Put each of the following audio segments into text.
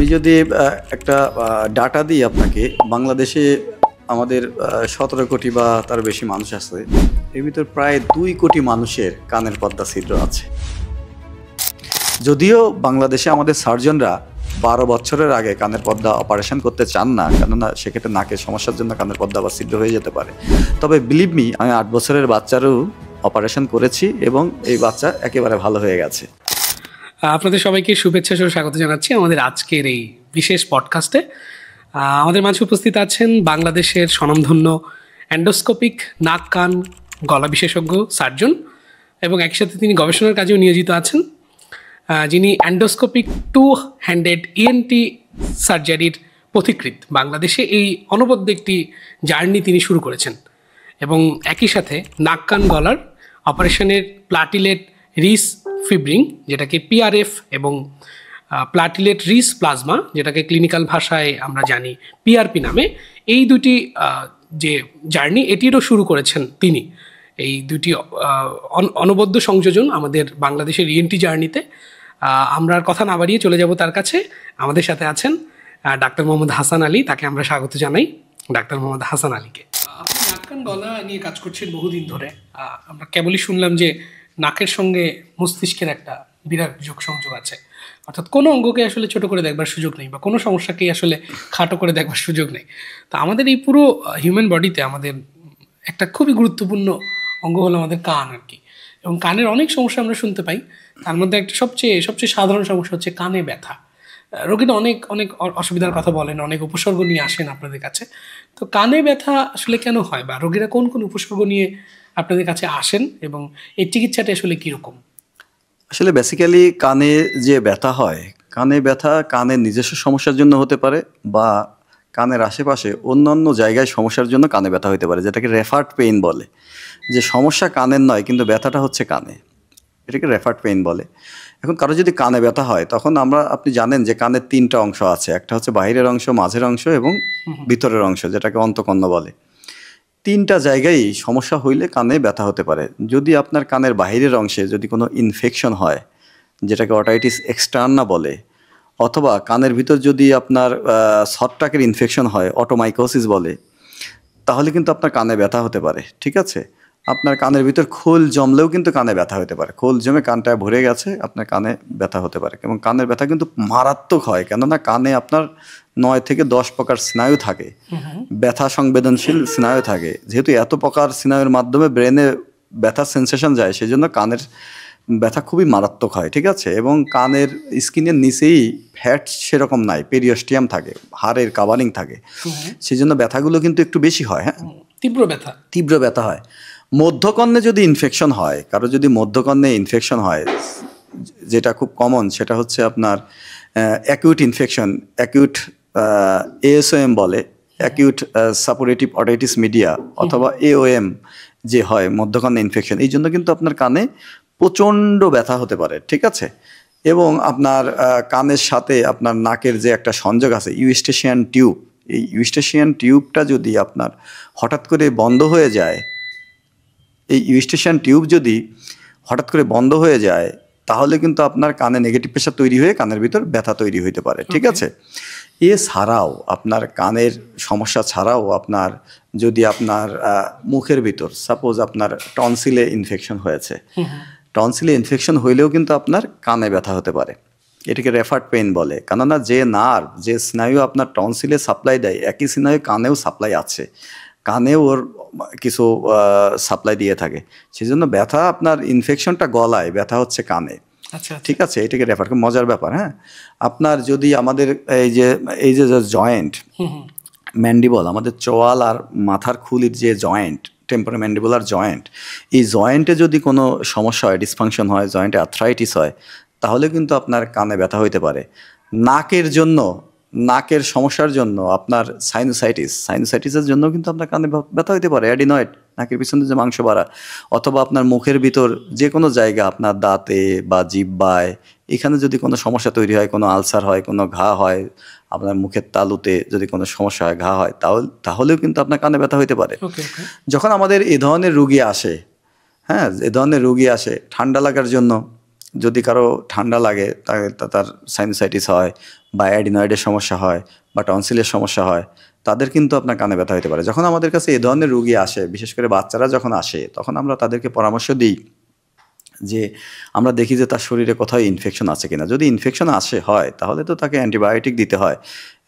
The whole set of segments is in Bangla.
আমি যদি একটা ডাটা দিই আপনাকে, বাংলাদেশে আমাদের 17 কোটি বা তার বেশি মানুষ আছে। এর ভিতর প্রায় 2 কোটি মানুষের কানের পর্দা ছিদ্র আছে। যদিও বাংলাদেশে আমাদের সার্জনরা 12 বছরের আগে কানের পর্দা অপারেশন করতে চান না, কেননা সেক্ষেত্রে নাকের সমস্যার জন্য কানের পর্দা বা ছিদ্র হয়ে যেতে পারে। তবে বিলিভ মি, আমি 8 বছরের বাচ্চারও অপারেশন করেছি এবং এই বাচ্চা একেবারে ভালো হয়ে গেছে। আপনাদের সবাইকে শুভেচ্ছা সহ স্বাগত জানাচ্ছি আমাদের আজকের এই বিশেষ পডকাস্টে। আমাদের মাঝে উপস্থিত আছেন বাংলাদেশের স্বনামধন্য এন্ডোস্কোপিক নাক কান গলা বিশেষজ্ঞ সার্জন এবং একই সাথে তিনি গবেষণার কাজেও নিয়োজিত আছেন, যিনি এন্ডোস্কোপিক 2 হ্যান্ডেড ইএনটি সার্জারির পথিকৃৎ। বাংলাদেশে এই অনবদ্য একটি জার্নি তিনি শুরু করেছেন এবং একই সাথে নাক কান গলার অপারেশনের প্লাটিলেট রিস ফিব্রিং, যেটাকে পিআরএফ, এবং প্লাটিলেট রিস প্লাজমা, যেটাকে ক্লিনিক্যাল ভাষায় আমরা জানি পিআরপি নামে, এই দুটি যে জার্নি এটিরও শুরু করেছেন তিনি। এই দুটি অনবদ্য সংযোজন আমাদের বাংলাদেশের ইএনটি জার্নিতে। আমরা আর কথা না বাড়িয়ে চলে যাব তার কাছে। আমাদের সাথে আছেন ডাক্তার মোহাম্মদ হাসান আলী, তাকে আমরা স্বাগত জানাই। ডাক্তার মোহাম্মদ হাসান আলীকে। আপনি নাক কান গলা নিয়ে কাজ করছেন বহুদিন ধরে। আমরা কেবলই শুনলাম যে নাকের সঙ্গে মস্তিষ্কের একটা বিরাট সংযোগ আছে, অর্থাৎ কোনো অঙ্গকে আসলে ছোট করে দেখবার সুযোগ নেই বা কোনো সমস্যাকেই আসলে খাটো করে দেখবার সুযোগ নেই। তো আমাদের এই পুরো হিউম্যান বডিতে আমাদের একটা খুবই গুরুত্বপূর্ণ অঙ্গ হলো আমাদের কান আর কি। এবং কানের অনেক সমস্যা আমরা শুনতে পাই, তার মধ্যে একটা সবচেয়ে সাধারণ সমস্যা হচ্ছে কানে ব্যথা। রোগীরা অনেক অনেক অসুবিধার কথা বলেন, অনেক উপসর্গ নিয়ে আসেন আপনাদের কাছে। তো কানে ব্যথা আসলে কেন হয়, বা রোগীরা কোন কোন উপসর্গ নিয়ে আপনাদের কাছে আসেন, এবং এই চিকিৎসাটা আসলে কীরকম? আসলে বেসিক্যালি কানে যে ব্যথা হয়, কানে ব্যথা কানের নিজস্ব সমস্যার জন্য হতে পারে, বা কানের আশেপাশে অন্যান্য জায়গায় সমস্যার জন্য কানে ব্যথা হতে পারে, যেটাকে রেফার্ড পেইন বলে। যে সমস্যা কানের নয় কিন্তু ব্যথাটা হচ্ছে কানে, এটাকে রেফার্ড পেইন বলে। এখন কারো যদি কানে ব্যথা হয়, তখন আপনি জানেন যে কানের 3টা অংশ আছে। একটা হচ্ছে বাহিরের অংশ, মাঝের অংশ এবং ভিতরের অংশ, যেটাকে অন্তঃকর্ণ বলে। 3টা জায়গায় সমস্যা হইলে কানে ব্যথা হতে পারে। যদি আপনার কানের বাহিরের অংশে যদি কোনো ইনফেকশন হয়, যেটাকে অটাইটিস এক্সটার্না বলে, অথবা কানের ভিতর যদি আপনার ছত্রাকের ইনফেকশন হয়, অটোমাইকোসিস বলে, তাহলে কিন্তু আপনার কানে ব্যথা হতে পারে। ঠিক আছে, আপনার কানের ভিতর খোল জমলেও কিন্তু কানে ব্যথা হতে পারে। খোল জমে কানটায় ভরে গেছে, আপনার কানে ব্যথা হতে পারে। এবং কানের ব্যথা কিন্তু মারাত্মক হয়, কেননা কানে আপনার 9 থেকে 10 প্রকার স্নায়ু থাকে, ব্যথা সংবেদনশীল স্নায়ু থাকে। যেহেতু এত প্রকার স্নায়ুর মাধ্যমে ব্রেনে ব্যথা সেন্সেশন যায়, সেই জন্য কানের ব্যথা খুবই মারাত্মক হয়। ঠিক আছে, এবং কানের স্কিনের নিচেই ফ্যাট সেরকম নাই, পেরিওস্টিয়াম থাকে, হাড়ের কাভারিং থাকে, সেই জন্য ব্যথাগুলো কিন্তু একটু বেশি হয়। হ্যাঁ, তীব্র ব্যথা হয়। মধ্যকর্ণে যদি ইনফেকশন হয়, কারো যদি মধ্যকর্ণে ইনফেকশন হয়, যেটা খুব কমন, সেটা হচ্ছে আপনার অ্যাকিউট ইনফেকশন, অ্যাকিউট এএসওএম বলে, অ্যাকিউট সাপোরেটিভ অটাইটিস মিডিয়া, অথবা এওএম যে হয় মধ্যকর্ণে ইনফেকশন। এই জন্য কিন্তু আপনার কানে প্রচণ্ড ব্যথা হতে পারে। ঠিক আছে, এবং আপনার কানের সাথে আপনার নাকের যে একটা সংযোগ আছে, ইউস্টেশিয়ান টিউব, এই ইউস্টেশিয়ান টিউবটা যদি আপনার হঠাৎ করে বন্ধ হয়ে যায়, এই ইউস্টেশিয়ান টিউব যদি হঠাৎ করে বন্ধ হয়ে যায়, তাহলে কিন্তু আপনার কানে নেগেটিভ প্রেশার তৈরি হয়ে কানের ভিতর ব্যথা তৈরি হইতে পারে। ঠিক আছে, এছাড়াও আপনার কানের সমস্যা ছাড়াও আপনার যদি আপনার মুখের ভিতর সাপোজ আপনার টনসিলে ইনফেকশন হয়েছে, টনসিলে ইনফেকশন হইলেও কিন্তু আপনার কানে ব্যথা হতে পারে। এটাকে রেফার্ড পেইন বলে, কেননা যে নার্ভ, যে স্নায়ু আপনার টনসিলে সাপ্লাই দেয়, একই স্নায়ু কানেও সাপ্লাই আছে, কানেও ওর কিছু সাপ্লাই দিয়ে থাকে। সেই জন্য ব্যথা আপনার ইনফেকশনটা গলায়, ব্যথা হচ্ছে কানে। আচ্ছা, ঠিক আছে, এটাকে রেফার, খুব মজার ব্যাপার। হ্যাঁ, আপনার যদি আমাদের এই যে জয়েন্ট ম্যান্ডিবল, আমাদের চোয়াল আর মাথার খুলির যে জয়েন্ট, টেম্পোরোম্যান্ডিবুলার জয়েন্ট, এই জয়েন্টে যদি কোনো সমস্যা হয়, ডিসফাংশন হয়, জয়েন্টে আর্থ্রাইটিস হয়, তাহলে কিন্তু আপনার কানে ব্যথা হইতে পারে। নাকের সমস্যার জন্য আপনার সাইনোসাইটিসের জন্য কিন্তু আপনার কানে ব্যথা হইতে পারে। অ্যাডিনয়েড, নাকের পিছনে যে মাংস বাড়া, অথবা আপনার মুখের ভিতর যে কোনো জায়গা, আপনার দাঁতে বা জিহ্বায়, এখানে যদি কোনো সমস্যা তৈরি হয়, কোনো আলসার হয়, কোনো ঘা হয়, আপনার মুখের তালুতে যদি কোনো সমস্যা হয়, ঘা হয়, তাহলেও কিন্তু আপনার কানে ব্যথা হইতে পারে। যখন আমাদের এ ধরনের রুগী আসে, হ্যাঁ, এ ধরনের রুগী আসে ঠান্ডা লাগার জন্য, যদি কারো ঠান্ডা লাগে তার সাইনোসাইটিস হয় বা অ্যাডিনয়েডের সমস্যা হয় বা টনসিলের সমস্যা হয়, তাদের কিন্তু আপনার কানে ব্যথা হতে পারে। যখন আমাদের কাছে এই ধরনের রোগী আসে, বিশেষ করে বাচ্চারা যখন আসে, তখন আমরা তাদেরকে পরামর্শ দিই যে আমরা দেখি যে তার শরীরে কোথাও ইনফেকশন আছে কিনা। যদি ইনফেকশন হয় তাহলে তো তাকে অ্যান্টিবায়োটিক দিতে হয়।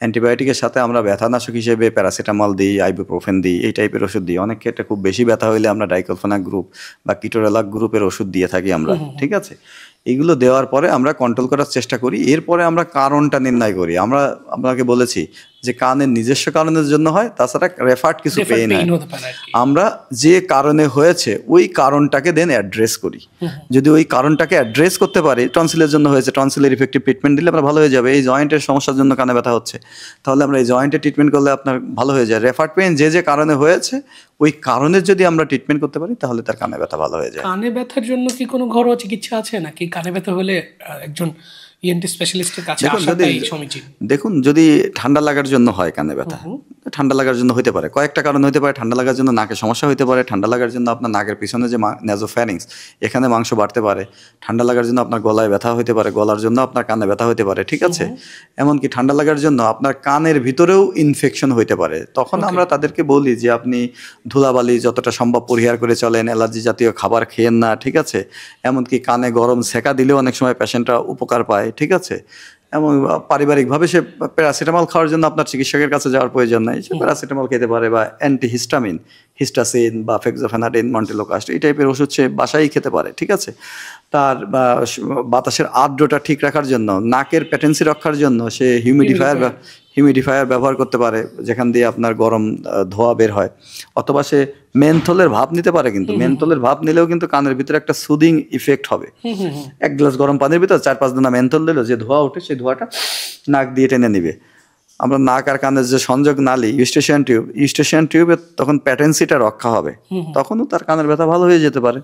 অ্যান্টিবায়োটিকের সাথে আমরা ব্যথানাশক হিসেবে প্যারাসিটামল দিই, আইবুপ্রোফেন দিই, এই টাইপের ওষুধ দিই। অনেক ক্ষেত্রে খুব বেশি ব্যথা হলে আমরা ডাইক্লোফেনাক গ্রুপ বা কিটোরেলাক গ্রুপের ওষুধ দিয়ে থাকি আমরা, ঠিক আছে। এগুলো দেওয়ার পরে আমরা কন্ট্রোল করার চেষ্টা করি। এরপরে আমরা কারণটা নির্ণয় করি। আমরা আপনাকে বলেছি যে কানের নিজস্ব কারণের জন্য হয়, তাছাড়া রেফার্ড কিছু পেইন হয়। আমরা যে কারণে হয়েছে ওই কারণটাকে দেন অ্যাড্রেস করি। যদি ওই কারণটাকে অ্যাড্রেস করতে পারি, টনসিলের জন্য হয়েছে, টনসিলের ইফেক্টিভ ট্রিটমেন্ট দিলে আমরা ভালো হয়ে যাবে। এই জয়েন্টের সমস্যার জন্য কানে ব্যথা হচ্ছে, তাহলে আমরা এই জয়েন্টের ট্রিটমেন্ট করলে আপনার ভালো হয়ে যায়। রেফার্ড পেইন যে কারণে হয়েছে ওই কারণের যদি আমরা ট্রিটমেন্ট করতে পারি তাহলে তার কানে ব্যথা ভালো হয়ে যায়। কানে ব্যথার জন্য কি কোনো ঘরোয়া চিকিৎসা আছে নাকি কানে ব্যথা হলে একজন ইএনটি স্পেশালিস্টের কাছে আসাটাই সমীচীন? দেখুন, যদি ঠান্ডা লাগার জন্য হয় কানে ব্যথা, ঠান্ডা লাগার জন্য হতে পারে, কয়েকটা কারণ হতে পারে। ঠান্ডা লাগার জন্য নাকের সমস্যা হতে পারে, ঠান্ডা লাগার জন্য আপনার নাকের পিছনে যে নেজোফ্যারিংস এখানে মাংস বাড়তে পারে, ঠান্ডা লাগার জন্য আপনার গলায় ব্যথা হতে পারে, গলার জন্য আপনার কানে ব্যথা হতে পারে, ঠিক আছে। এমনকি ঠান্ডা লাগার জন্য আপনার কানের ভিতরেও ইনফেকশন হতে পারে। তখন আমরা তাদেরকে বলি যে আপনি ধুলাবালি যতটা সম্ভব পরিহার করে চলেন, অ্যালার্জি জাতীয় খাবার খেয়েন না, ঠিক আছে। এমনকি কানে গরম সেকা দিলেও অনেক সময় পেশেন্টরা উপকার পায়, ঠিক আছে। এবং পারিবারিকভাবে সে প্যারাসিটামল খাওয়ার জন্য আপনার চিকিৎসকের কাছে যাওয়ার প্রয়োজন নাই, সে প্যারাসিটামল খেতে পারে, বা অ্যান্টিহিস্টামিন, হিস্টাসিন বা ফেক্সোফেনাডিন, মন্টেলোকাস্ট এই টাইপের ওষুধ সে বাসায় খেতে পারে, ঠিক আছে। তার বাতাসের আর্দ্রতা ঠিক রাখার জন্য, নাকের প্যাটেন্সি রক্ষার জন্য সে হিউমিডিফায়ার ব্যবহার করতে পারে, যেখান দিয়ে আপনার গরম ধোঁয়া বের হয়। অথবা সে মেন্থলের ভাপ নিতে পারে, কিন্তু মেন্থলের ভাপ নিলেও কিন্তু কানের ভিতরে একটা সুদিং ইফেক্ট হবে। এক গ্লাস গরম পানির ভিতর 4-5 দানা মেন্থল দিল, যে ধোঁয়া ওঠে সেই ধোঁয়াটা নাক দিয়ে টেনে নিবে। আমরা নাক আর কানের যে সংযোগ নালী, ইউস্টেশিয়ান টিউবে তখন প্যাটেন্সিটা রক্ষা হবে, তখনও তার কানের ব্যথা ভালো হয়ে যেতে পারে।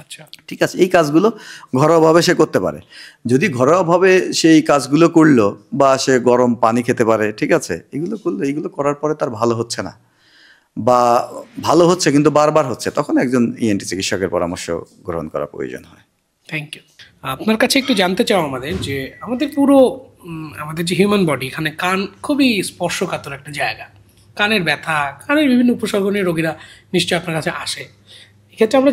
আচ্ছা, ঠিক আছে। এই কাজগুলো ঘরোয়াভাবে সে করতে পারে। যদি ঘরোয়াভাবে সেই কাজগুলো করলো, বা সে গরম পানি খেতে পারে, ঠিক আছে, এগুলো করলো, এগুলো করার পরে তার ভালো হচ্ছে না, বা ভালো হচ্ছে কিন্তু বারবার হচ্ছে, তখন একজন ইএনটি চিকিৎসকের পরামর্শ গ্রহণ করা প্রয়োজন হয়। Thank you. আপনার কাছে একটু জানতে চাও যে আমাদের পুরো আমাদের যে হিউম্যান বডি, এখানে কান খুবই স্পর্শকাতর একটা জায়গা। কানের ব্যথা, কানের বিভিন্ন উপসর্গ নিয়ে রোগীরা নিশ্চয়ই আপনার কাছে আসে। এক্ষেত্রে আমরা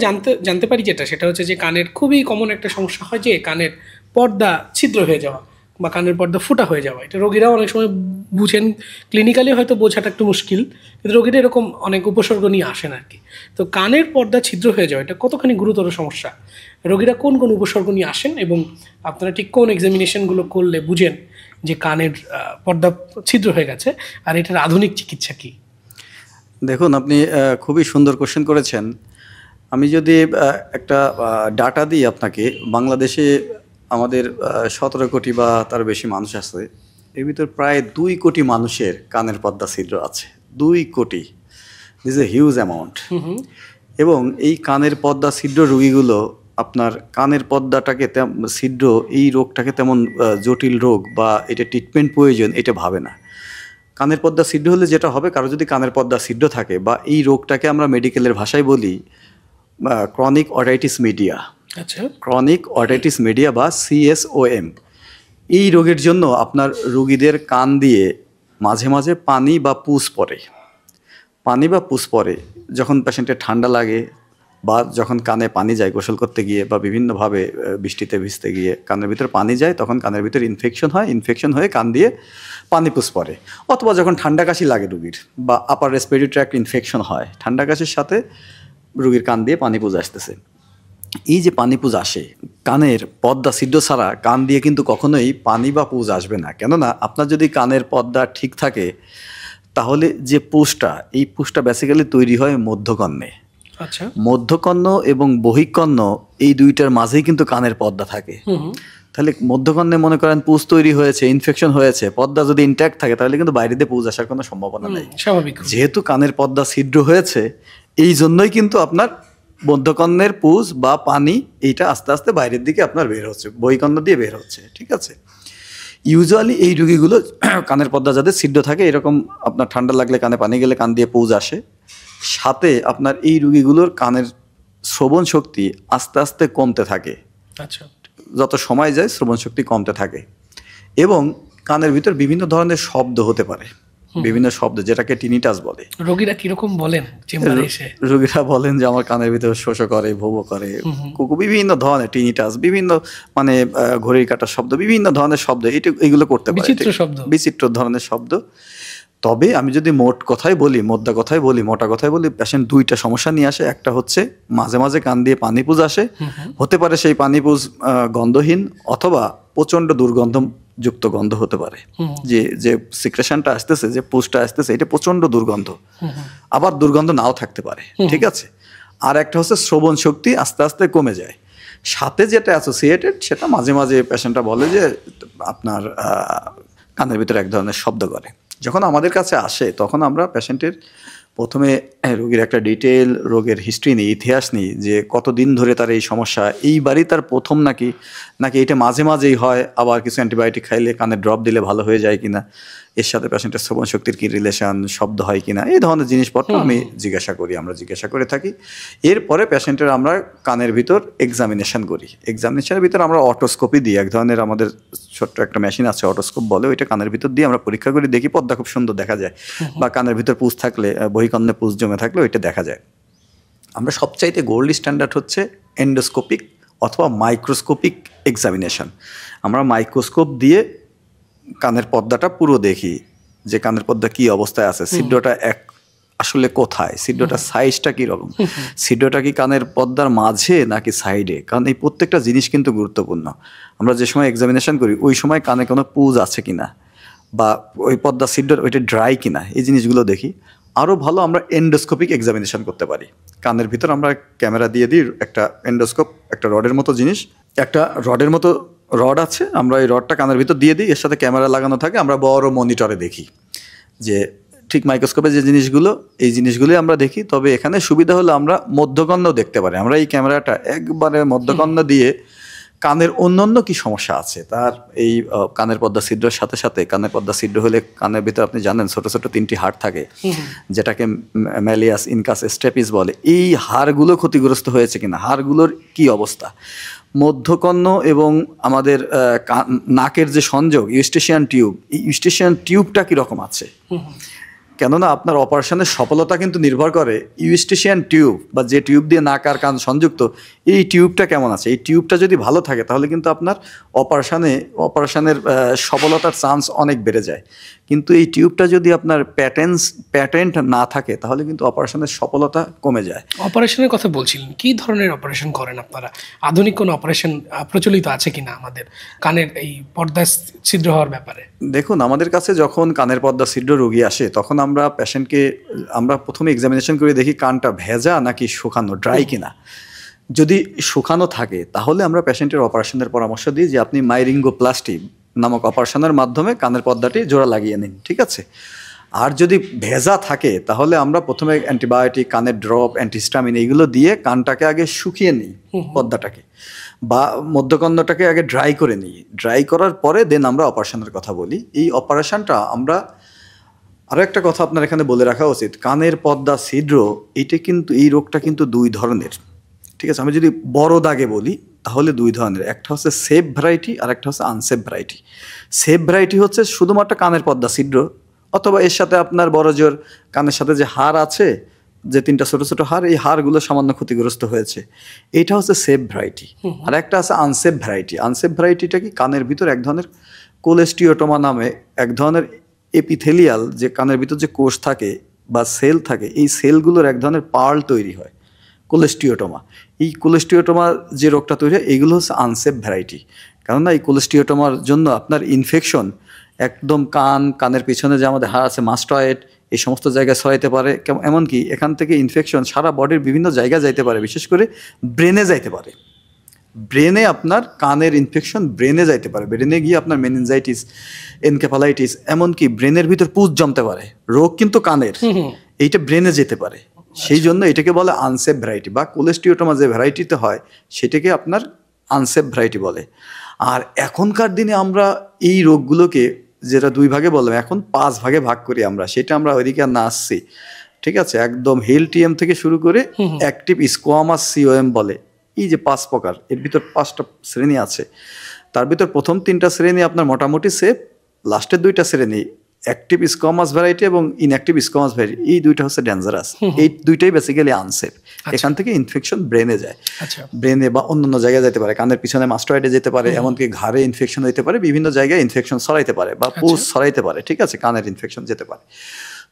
জানতে পারি সেটা হচ্ছে যে কানের খুবই কমন একটা সমস্যা হয় যে কানের পর্দা ছিদ্র হয়ে যাওয়া বা কানের পর্দা ফুটা হয়ে যাওয়া। এটা রোগীরাও অনেক সময় বুঝেন, ক্লিনিক্যালি হয়তো বোঝাটা একটু মুশকিল, কিন্তু রোগীরা এরকম অনেক উপসর্গ নিয়ে আসেন আর কি। তো কানের পর্দা ছিদ্র হয়ে যাওয়া এটা কতখানি গুরুতর সমস্যা? রোগীরা কোন কোন উপসর্গ নিয়ে আসেন এবং আপনারা ঠিক কোন এক্সামিনেশনগুলো করলে বুঝেন যে কানের পর্দা ছিদ্র হয়ে গেছে, আর এটার আধুনিক চিকিৎসা কী? দেখুন, আপনি খুবই সুন্দর কোশ্চেন করেছেন। আমি যদি একটা ডাটা দিই আপনাকে, বাংলাদেশে আমাদের 17 কোটি বা তার বেশি মানুষ আছে। এর ভিতর প্রায় 2 কোটি মানুষের কানের পর্দা ছিদ্র আছে। 2 কোটি, দিস এ হিউজ অ্যামাউন্ট। এবং এই কানের পর্দা ছিদ্র রোগীগুলো আপনার কানের পর্দাটাকে ছিদ্র, এই রোগটাকে তেমন জটিল রোগ বা এটা ট্রিটমেন্ট প্রয়োজন এটা ভাবে না। কানের পর্দা ছিদ্র হলে যেটা হবে, কারো যদি কানের পর্দা ছিদ্র থাকে, বা এই রোগটাকে আমরা মেডিকেলের ভাষায় বলি ক্রনিক অটাইটিস মিডিয়া। আচ্ছা, ক্রনিক অটাইটিস মিডিয়া বা CSOM। এই রোগের জন্য আপনার রোগীদের কান দিয়ে মাঝে মাঝে পানি বা পুষ পড়ে। যখন পেশেন্টের ঠান্ডা লাগে বা যখন কানে পানি যায় গোসল করতে গিয়ে, বা বিভিন্নভাবে বৃষ্টিতে ভিজতে গিয়ে কানের ভিতরে পানি যায়, তখন কানের ভিতরে ইনফেকশন হয়ে কান দিয়ে পানি পুষ পড়ে। অথবা যখন ঠান্ডা কাশি লাগে রুগীর, বা আপার রেসপিরেটরি ট্র্যাক্ট ইনফেকশন হয়, ঠান্ডা কাশির সাথে রুগীর কান দিয়ে পানি পুজ আসতেছে। এই যে পানি পুজ আসে, কানের পর্দা ছিদ্র ছাড়া কান দিয়ে কিন্তু কখনোই পানি বা পুজ আসবে না। কেননা আপনার যদি কানের পর্দা ঠিক থাকে, তাহলে যে এই পুজটা বেসিক্যালি তৈরি হয় মধ্যকর্ণে। আচ্ছা, মধ্যকর্ণ এবং বহিঃকর্ণ এই দুইটার মাঝেই কিন্তু কানের পর্দা থাকে। তাহলে মধ্যকর্ণে মনে করেন পুজ তৈরি হয়েছে, ইনফেকশন হয়েছে, পর্দা যদি ইনট্যাক্ট থাকে, তাহলে কিন্তু বাইরে দিয়ে পুজ আসার কোনো সম্ভাবনা নেই। স্বাভাবিক। যেহেতু কানের পর্দা ছিদ্র হয়েছে, এই জন্যই কিন্তু আপনার মধ্যকর্ণের পুজ বা পানি এইটা আস্তে আস্তে বাইরের দিকে আপনার বের হচ্ছে, বহিঃকর্ণ দিয়ে বের হচ্ছে, ঠিক আছে। ইউজুয়ালি এই রোগীগুলো কানের পর্দা যাদের ছিদ্র থাকে, এরকম আপনার ঠান্ডা লাগলে কানে পানি গেলে কান দিয়ে পুজ আসে, সাথে আপনার এই রোগীগুলোর কানের শ্রবণ শক্তি আস্তে আস্তে কমতে থাকে। আচ্ছা, যত সময় যায় শ্রবণ শক্তি কমতে থাকে। এবং কানের ভিতর বিভিন্ন ধরনের শব্দ হতে পারে, বিভিন্ন শব্দ যেটাকে টিনিটাস বলে। রোগীরা কিরকম বলেন চেম্বারে এসে? রোগীরা বলেন যে আমার কানের ভিতর শোষ করে, ভোবো করে, কুকু, বিভিন্ন ধরনের টিনিটাস, বিভিন্ন মানে ঘড়ির কাটার শব্দ, বিভিন্ন ধরনের শব্দ, এগুলো করতে পারে, বিচিত্র শব্দ, বিচিত্র ধরনের শব্দ। তবে আমি যদি মোটা কথায় বলি, পেশেন্ট দুইটা সমস্যা নিয়ে আসে। একটা হচ্ছে মাঝে মাঝে কান দিয়ে পানিপুজ আসে, হতে পারে সেই পানিপুজ গন্ধহীন অথবা প্রচন্ড দুর্গন্ধযুক্ত গন্ধ হতে পারে, যে সিক্রেশনটা আসতেছে, যে পুজটা আসতেছে, এটা প্রচন্ড দুর্গন্ধ। আবার দুর্গন্ধ নাও থাকতে পারে, ঠিক আছে। আর একটা হচ্ছে শ্রবণ শক্তি আস্তে আস্তে কমে যায়। সাথে যেটা অ্যাসোসিয়েটেড সেটা মাঝে মাঝে পেশেন্টরা বলে যে আপনার কানের ভিতরে এক ধরনের শব্দ করে। যখন আমাদের কাছে আসে তখন আমরা পেশেন্টের প্রথমে রোগীর একটা ডিটেল রোগের হিস্ট্রি নিই, ইতিহাস নিই, যে কতদিন ধরে তার এই সমস্যা, এইবারই তার প্রথম নাকি এটা মাঝে মাঝেই হয়, আবার কিছু অ্যান্টিবায়োটিক খাইলে কানে ড্রপ দিলে ভালো হয়ে যায় কিনা, এর সাথে পেশেন্টের শ্রবণ শক্তির কী রিলেশন, শব্দ হয় কিনা, এই ধরনের জিনিসপত্র আমরা জিজ্ঞাসা করে থাকি। এরপরে পেশেন্টের আমরা কানের ভিতর এক্সামিনেশন করি। এক্সামিনেশনের ভিতর আমরা অটোস্কোপি দিই, এক ধরনের আমাদের ছোট্ট একটা মেশিন আছে, অটোস্কোপ বলে, ওইটা কানের ভিতর দিয়ে আমরা পরীক্ষা করি, দেখি পর্দা খুব সুন্দর দেখা যায়, বা কানের ভিতর পুজ থাকলে, বহিকর্ণে পুজ জমে থাকলে ওইটা দেখা যায়। আমরা সবচাইতে গোল্ড স্ট্যান্ডার্ড হচ্ছে এন্ডোস্কোপিক অথবা মাইক্রোস্কোপিক এক্সামিনেশন। আমরা মাইক্রোস্কোপ দিয়ে কানের পর্দাটা পুরো দেখি, যে কানের পর্দা কি অবস্থায় আছে, ছিদ্রটা আসলে কোথায়, ছিদ্রটার সাইজটা কীরকম, ছিদ্রটা কি কানের পর্দার মাঝে নাকি সাইডে, কারণ এই প্রত্যেকটা জিনিস কিন্তু গুরুত্বপূর্ণ। আমরা যে সময় এক্সামিনেশন করি ওই সময় কানে কোনো পুজ আছে কিনা, বা ওই পর্দা ছিদ্র ওইটা ড্রাই কিনা, এই জিনিসগুলো দেখি। আরও ভালো আমরা এন্ডোস্কোপিক এক্সামিনেশন করতে পারি। কানের ভিতর আমরা ক্যামেরা দিয়ে দিই, একটা এন্ডোস্কোপ, একটা রডের মতো জিনিস, একটা রডের মতো রড আছে, আমরা এই রডটা কানের ভিতর দিয়ে দিই, এর সাথে ক্যামেরা লাগানো থাকে, আমরা বড় মনিটরে দেখি, যে ঠিক মাইক্রোস্কোপে যে জিনিসগুলো, এই জিনিসগুলোই আমরা দেখি। তবে এখানে সুবিধা হলো আমরা মধ্যকর্ণ দেখতে পারি। আমরা এই ক্যামেরাটা একবারে মধ্যকর্ণ দিয়ে কানের অন্যান্য কি সমস্যা আছে তার, এই কানের পর্দা ছিদ্রের সাথে সাথে, কানের পর্দা ছিদ্র হলে কানের ভিতরে আপনি জানেন ছোট ছোট 3টি হাড় থাকে, যেটাকে ম্যালিয়াস, ইনকাস, স্টেপিস বলে। এই হাড়গুলো ক্ষতিগ্রস্ত হয়েছে কিনা, হাড়গুলোর কি অবস্থা, মধ্যকর্ণ এবং আমাদের নাকের যে সংযোগ ইউস্টেশিয়ান টিউব, এই ইউস্টেশিয়ান টিউবটা কীরকম আছে। কেননা আপনার অপারেশনের সফলতা কিন্তু নির্ভর করে ইউস্টেশিয়ান টিউব, বা যে টিউব দিয়ে নাক আর কান সংযুক্ত, এই টিউবটা কেমন আছে। এই টিউবটা যদি ভালো থাকে তাহলে কিন্তু আপনার অপারেশনের সফলতার চান্স অনেক বেড়ে যায়। কিন্তু এই টিউবটা যদি আপনার প্যাটেন্ট না থাকে তাহলে কিন্তু অপারেশনের সফলতা কমে যায়। অপারেশনের কথা বলছিলেন, কি ধরনের অপারেশন করেন আপনারা? আধুনিক কোনো অপারেশন প্রচলিত আছে কিনা আমাদের কানের এই পর্দা ছিদ্র হওয়ার ব্যাপারে? দেখুন, আমাদের কাছে যখন কানের পর্দা ছিদ্র রোগী আসে তখন আমরা পেশেন্টকে প্রথমে এক্সামিনেশন করে দেখি কানটা ভেজা নাকি শুকানো, ড্রাই কিনা। যদি শুকানো থাকে তাহলে আমরা পেশেন্টের অপারেশনের পরামর্শ দিই যে আপনি মাইরিঙ্গোপ্লাস্টি নামক অপারেশনের মাধ্যমে কানের পর্দাটি জোড়া লাগিয়ে নিন, ঠিক আছে। আর যদি ভেজা থাকে তাহলে আমরা প্রথমে অ্যান্টিবায়োটিক, কানের ড্রপ, অ্যান্টিহিস্টামিন এইগুলো দিয়ে কানটাকে আগে শুকিয়ে নিই, পর্দাটাকে বা মধ্যকর্ণটাকে আগে ড্রাই করে নিই। ড্রাই করার পরে দেন আমরা অপারেশনের কথা বলি। এই অপারেশনটা আমরা, আরও একটা কথা আপনার এখানে বলে রাখা উচিত, কানের পর্দা ছিদ্র এই রোগটা কিন্তু 2 ধরনের, ঠিক আছে। আমি যদি বড় দাগে বলি তাহলে 2 ধরনের, একটা হচ্ছে সেফ ভ্যারাইটি আর একটা হচ্ছে আনসেফ ভ্যারাইটি। সেফ ভ্যারাইটি হচ্ছে শুধুমাত্র কানের পর্দা ছিদ্র, অথবা এর সাথে আপনার বড় জোর কানের সাথে যে হাড় আছে, যে 3টা ছোট ছোট হাড়, এই হাড়গুলো সামান্য ক্ষতিগ্রস্ত হয়েছে, এইটা হচ্ছে সেফ ভ্যারাইটি। আর একটা আছে আনসেফ ভ্যারাইটি। আনসেফ ভ্যারাইটিটা কি, কানের ভিতর এক ধরনের কোলেস্টিওটোমা নামে এক ধরনের এপিথেলিয়াল, যে কানের ভিতর যে কোষ থাকে বা সেল থাকে, এই সেলগুলোর এক ধরনের পার্ল তৈরি হয়, কোলেস্টিওটোমা। এই কোলেস্টিওটোমা যে রোগটা তৈরি হয়, এইগুলো হচ্ছে আনসেফ ভ্যারাইটি। কেননা এই কোলেস্টিওটোমার জন্য আপনার ইনফেকশন একদম কানের পিছনে যে আমাদের হাড় আছে, মাস্টয়েড, এই সমস্ত জায়গায় ছড়াইতে পারে। এমনকি এখান থেকে ইনফেকশন সারা বডির বিভিন্ন জায়গায় যাইতে পারে, বিশেষ করে ব্রেনে যাইতে পারে। ব্রেনে আপনার কানের ইনফেকশন ব্রেনে যাইতে পারে, ব্রেনে গিয়ে আপনার মেনিনজাইটিস, এনকেফালাইটিস, এমনকি ব্রেনের ভিতর পুজ জমতে পারে। রোগ কিন্তু কানের, এইটা ব্রেনে যেতে পারে। সেই জন্য এটাকে বলে আনসেফ ভ্যারাইটি, বা কোলেস্টিওটোমা যে ভ্যারাইটিতে হয় সেটাকে আপনার আনসেফ ভ্যারাইটি বলে। আর এখনকার দিনে আমরা এই রোগগুলোকে, যেটা 2 ভাগে বললাম, এখন 5 ভাগে ভাগ করি আমরা। সেটা আমরা ওইদিকে আর না আসছি, ঠিক আছে। একদম হেল টিএম থেকে শুরু করে অ্যাক্টিভ স্কোয়ামাস সিওএম বলে, এই যে 5 প্রকার, এর ভিতর 5টা শ্রেণী আছে। তার ভিতর প্রথম 3টা শ্রেণী আপনার মোটামুটি সেফ, লাস্টের 2টা শ্রেণী অ্যাক্টিভ স্কোয়ামাস ভ্যারাইটি এবং ইনঅ্যাক্টিভ স্কোয়ামাস ভ্যারাইটি, এই 2টা হচ্ছে ডেঞ্জারাস। এই 2টাই বেসিক্যালি আনসেফ। এখান থেকে ইনফেকশন ব্রেনে যায়, ব্রেনে বা অন্যান্য জায়গায় যেতে পারে, কানের পিছনে মাস্টোয়েডে যেতে পারে, এমনকি ঘাড়ে ইনফেকশন হইতে পারে, বিভিন্ন জায়গায় ইনফেকশন ছড়াইতে পারে বা পুষ ছড়াইতে পারে, ঠিক আছে, কানের ইনফেকশন যেতে পারে।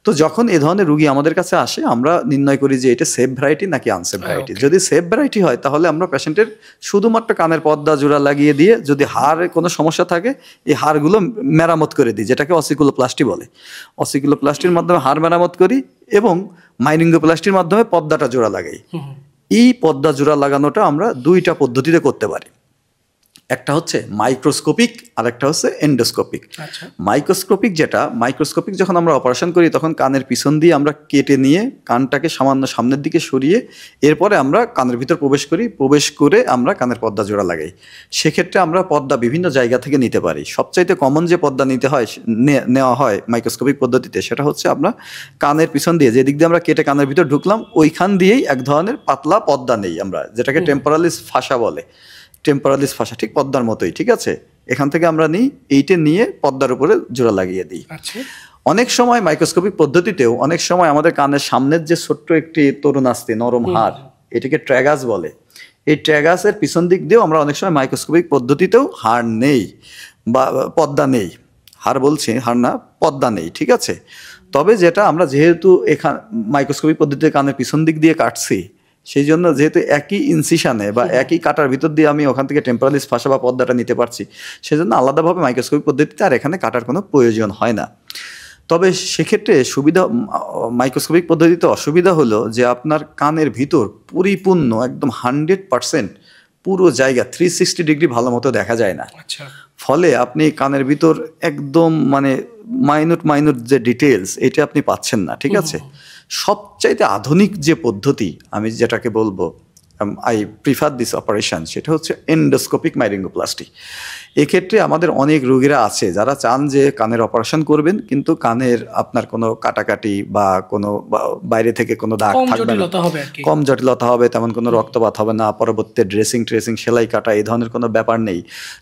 তো যখন এ ধরনের রুগী আমাদের কাছে আসে, আমরা নির্ণয় করি যে এটা সেফ ভ্যারাইটি নাকি আনসেফ ভ্যারাইটি। যদি সেফ ভ্যারাইটি হয় তাহলে আমরা পেশেন্টের শুধুমাত্র কানের পর্দা জোড়া লাগিয়ে দিয়ে, যদি হাড়ে কোনো সমস্যা থাকে এই হাড়গুলো মেরামত করে দিই, যেটাকে অসিকুলোপ্লাস্টি বলে। অসিকুলোপ্লাস্টির মাধ্যমে হাড় মেরামত করি এবং মাইরিঙ্গোপ্লাস্টির মাধ্যমে পর্দাটা জোড়া লাগাই। এই পর্দা জোড়া লাগানোটা আমরা 2টা পদ্ধতিতে করতে পারি। একটা হচ্ছে মাইক্রোস্কোপিক আর একটা হচ্ছে এন্ডোস্কোপিক। মাইক্রোস্কোপিক যখন আমরা অপারেশন করি তখন কানের পিছন দিয়ে আমরা কেটে নিয়ে কানটাকে সামান্য সামনের দিকে সরিয়ে এরপরে আমরা কানের ভিতর প্রবেশ করে আমরা কানের পর্দা জোড়া লাগাই। সেক্ষেত্রে আমরা পর্দা বিভিন্ন জায়গা থেকে নিতে পারি। সবচাইতে কমন যে পর্দা নেওয়া হয় মাইক্রোস্কোপিক পদ্ধতিতে, সেটা হচ্ছে আমরা কানের পিছন দিয়ে, যে দিক দিয়ে আমরা কেটে কানের ভিতর ঢুকলাম ওইখান দিয়েই এক ধরনের পাতলা পর্দা নেই আমরা, যেটাকে টেম্পোরালিস ফাসা বলে। টেম্পোরালিস ফাসা ঠিক পর্দার মতোই, ঠিক আছে। এখান থেকে আমরা এইটা নিয়ে পর্দার উপরে জোড়া লাগিয়ে দিই। অনেক সময় মাইক্রোস্কোপিক পদ্ধতিতেও অনেক সময় আমাদের কানের সামনের যে ছোট্ট একটি তরুণাস্থি নরম হাড়, এটাকে ট্র্যাগাস বলে, এই ট্র্যাগাসের পিছন দিক দিয়েও আমরা অনেক সময় মাইক্রোস্কোপিক পদ্ধতিতেও হাড় নেই বা পর্দা নেই, হাড় বলছি, হাড় না, পর্দা নেই, ঠিক আছে। তবে যেটা আমরা যেহেতু এখানে মাইক্রোস্কোপিক পদ্ধতিতে কানের পিছন দিক দিয়ে কাটছি, সেই জন্য যেহেতু একই ইনসিশনে বা একই কাটার ভিতর দিয়ে আমি ওখান থেকে টেম্পোরালিস ফাসা বা পর্দাটা নিতে পারছি, সেজন্য আলাদাভাবে মাইক্রোস্কোপিক পদ্ধতিতে আর এখানে কাটার কোনো প্রয়োজন হয় না। তবে সেক্ষেত্রে মাইক্রোস্কোপিক পদ্ধতিতে অসুবিধা হলো যে আপনার কানের ভিতর পরিপূর্ণ একদম 100% পুরো জায়গা 360 ডিগ্রি ভালো মতো দেখা যায় না। ফলে আপনি কানের ভিতর একদম মানে মাইনুট যে ডিটেলস এটা আপনি পাচ্ছেন না, ঠিক আছে। সবচাইতে আধুনিক যে পদ্ধতি আমি যেটাকে বলবো, আই প্রিফার দিস অপারেশন, সেটা হচ্ছে এন্ডোস্কোপিক মাইরিঙ্গোপ্লাস্টি। এক্ষেত্রে আমাদের অনেক রোগীরা আছে যারা চান যে কানের অপারেশন করবেন, কিন্তু কানের আপনার কোনো কাটাকাটি বা কোনো বাইরে থেকে কোনো দাগ থাকবে না, কম জটিলতা হবে, তেমন কোনো রক্তপাত হবে না, পরবর্তী ড্রেসিং সেলাই কাটা এই ধরনের কোনো ব্যাপার নেই।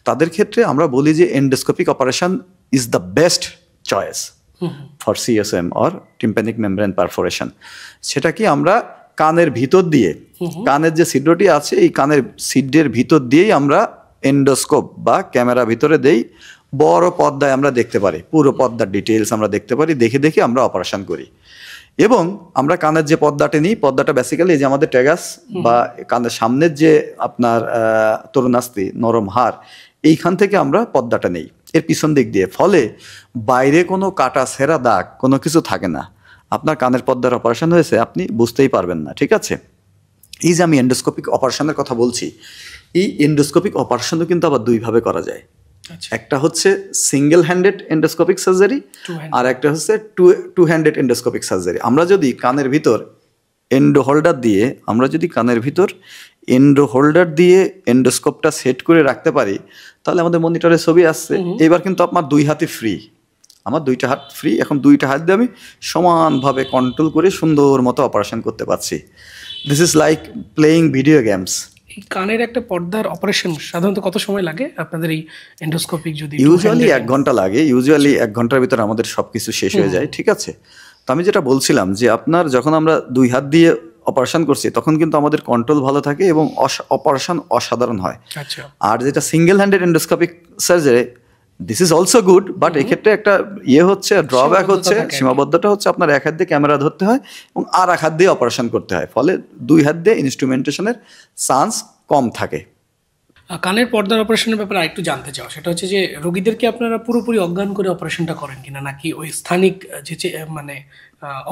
তাদের ক্ষেত্রে আমরা বলি যে endoscopic operation is the best choice for CSM or tympanic membrane perforation. সেটা কি আমরা কানের ভিতর দিয়ে, কানের যে ছিদ্রটি আছে এই কানের ছিদ্রের ভিতর দিয়েই আমরা এন্ডোস্কোপ বা ক্যামেরা ভিতরে দেই, বড় পর্দায় আমরা দেখতে পারি, পুরো পর্দার ডিটেলস আমরা দেখতে পারি, দেখে আমরা অপারেশন করি। এবং আমরা কানের যে পর্দাটা নিই, পর্দাটা বেসিক্যালি যে আমাদের ট্র্যাগাস বা কানের সামনের যে আপনার তরুণাস্থি নরম হাড়, এইখান থেকে আমরা পর্দাটা নেই এর পিছন দিক দিয়ে। ফলে বাইরে কোনো কাটা ছেঁড়া দাগ কোনো কিছু থাকে না। আপনার কানের পর্দার অপারেশন হয়েছে আপনি বুঝতেই পারবেন না, ঠিক আছে। এই যে আমি এন্ডোস্কোপিক অপারেশনের কথা বলছি, এই এন্ডোস্কোপিক অপারেশনও কিন্তু আবার 2ভাবে করা যায়। একটা হচ্ছে সিঙ্গেল হ্যান্ডেড এন্ডোস্কোপিক সার্জারি আর একটা হচ্ছে টু হ্যান্ডেড এন্ডোস্কোপিক সার্জারি। আমরা যদি কানের ভিতর এন্ডো হোল্ডার দিয়ে এন্ডোস্কোপটা সেট করে রাখতে পারি, তাহলে আমাদের মনিটরে ছবি আসছে, এবার কিন্তু আপনার 2 হাতই ফ্রি, আমার 2টা হাত ফ্রি। এখন 2টা হাত দিয়ে আমি সমানভাবে কন্ট্রোল করে সুন্দর মতো অপারেশন করতে পারছি। This is like playing video games. এই কানের একটা পর্দার অপারেশন সাধারণত কত সময় লাগে আপনাদের এই এন্ডোস্কোপিক? যদি ইউজুয়ালি 1 ঘন্টা লাগে, 1 ঘন্টার ভিতরে আমাদের সবকিছু শেষ হয়ে যায়, ঠিক আছে। তো আমি যেটা বলছিলাম যে আপনার যখন আমরা 2 হাত দিয়ে অপারেশন করছি তখন কিন্তু আমাদের কন্ট্রোল ভালো থাকে এবং অপারেশন অসাধারণ হয়। আর যেটা single handed endoscopic surgery, this is also good, but এক্ষেত্রে একটা হচ্ছে ড্রব্যাক হচ্ছে, সীমাবদ্ধতা হচ্ছে আপনার 1 হাত দিয়ে ক্যামেরা ধরতে হয় এবং আর 1 হাত দিয়ে অপারেশন করতে হয়, ফলে 2 হাত দিয়ে ইনস্ট্রুমেন্টেশনের চান্স কম থাকে। কানের পর্দার অপারেশনের ব্যাপারে আরেকটু জানতে চাও, সেটা হচ্ছে যে রোগীদেরকে আপনারা পুরোপুরি অজ্ঞান করে অপারেশনটা করেন কিনা, নাকি ওই স্থানিক যে মানে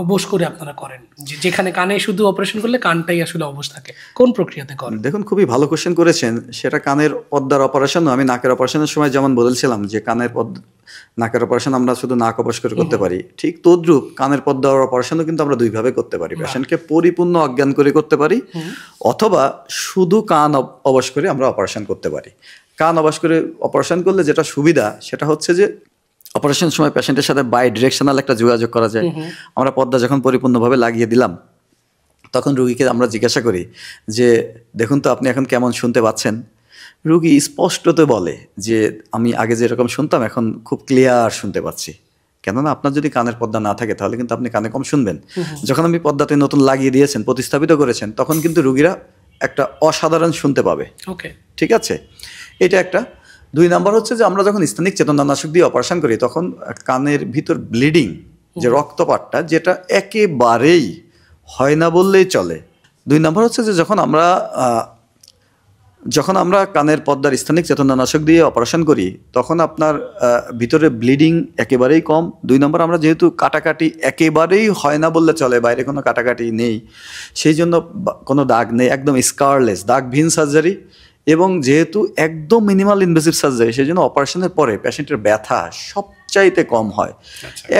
অবশ করে আপনারা করেন, যেখানে কানে শুধু অপারেশন করলে কানটাই আসলে অবশ থাকে, কোন প্রক্রিয়াতে করেন? দেখুন, খুবই ভালো কোশ্চেন করেছেন। সেটা কানের পর্দার অপারেশন, আমি নাকের অপারেশনের সময় যেমন বলেছিলাম যে নাকের অপারেশন আমরা শুধু নাক অবশ করে করতে পারি, ঠিক তদ্রূপ কানের পর্দার অপারেশনও কিন্তু আমরা 2ভাবে করতে পারি। পেশেন্টকে পরিপূর্ণ অজ্ঞান করে করতে পারি, অথবা শুধু কান অবশ করে আমরা অপারেশন করতে পারি। কান অবশ করে অপারেশন করলে যেটা সুবিধা সেটা হচ্ছে যে অপারেশনের সময় পেশেন্টের সাথে বাই ডিরেকশনাল একটা যোগাযোগ করা যায়। আমরা পর্দা যখন পরিপূর্ণভাবে লাগিয়ে দিলাম, তখন রুগীকে আমরা জিজ্ঞাসা করি যে দেখুন তো আপনি এখন কেমন শুনতে পাচ্ছেন। রুগী স্পষ্টত বলে যে আমি আগে যেরকম শুনতাম এখন খুব ক্লিয়ার শুনতে পাচ্ছি। কেননা আপনার যদি কানের পর্দা না থাকে তাহলে কিন্তু আপনি কানে কম শুনবেন। যখন আপনি পর্দাতে নতুন লাগিয়ে দিয়েছেন, প্রতিস্থাপিত করেছেন, তখন কিন্তু রুগীরা একটা অসাধারণ শুনতে পাবে। ওকে, ঠিক আছে, এটা একটা। 2 নাম্বার হচ্ছে যে আমরা যখন স্থানিক চেতনানাশক দিয়ে অপারেশন করি তখন কানের ভিতর ব্লিডিং, যে রক্তপাতটা, যেটা একেবারেই হয় না বললেই চলে। 2 নাম্বার হচ্ছে যে যখন আমরা কানের পর্দার স্থানিক চেতনানাশক দিয়ে অপারেশন করি তখন আপনার ভিতরে ব্লিডিং একেবারেই কম। 2 নম্বর, আমরা যেহেতু কাটাকাটি একেবারেই হয় না বললে চলে, বাইরে কোনো কাটাকাটি নেই, সেই জন্য কোনো দাগ নেই, একদম স্কারলেস, দাগবিহীন সার্জারি। এবং যেহেতু একদম মিনিমাল ইনভেসিভ সার্জারি, সেই জন্য অপারেশনের পরে পেশেন্টের ব্যথা সবচাইতে কম হয়।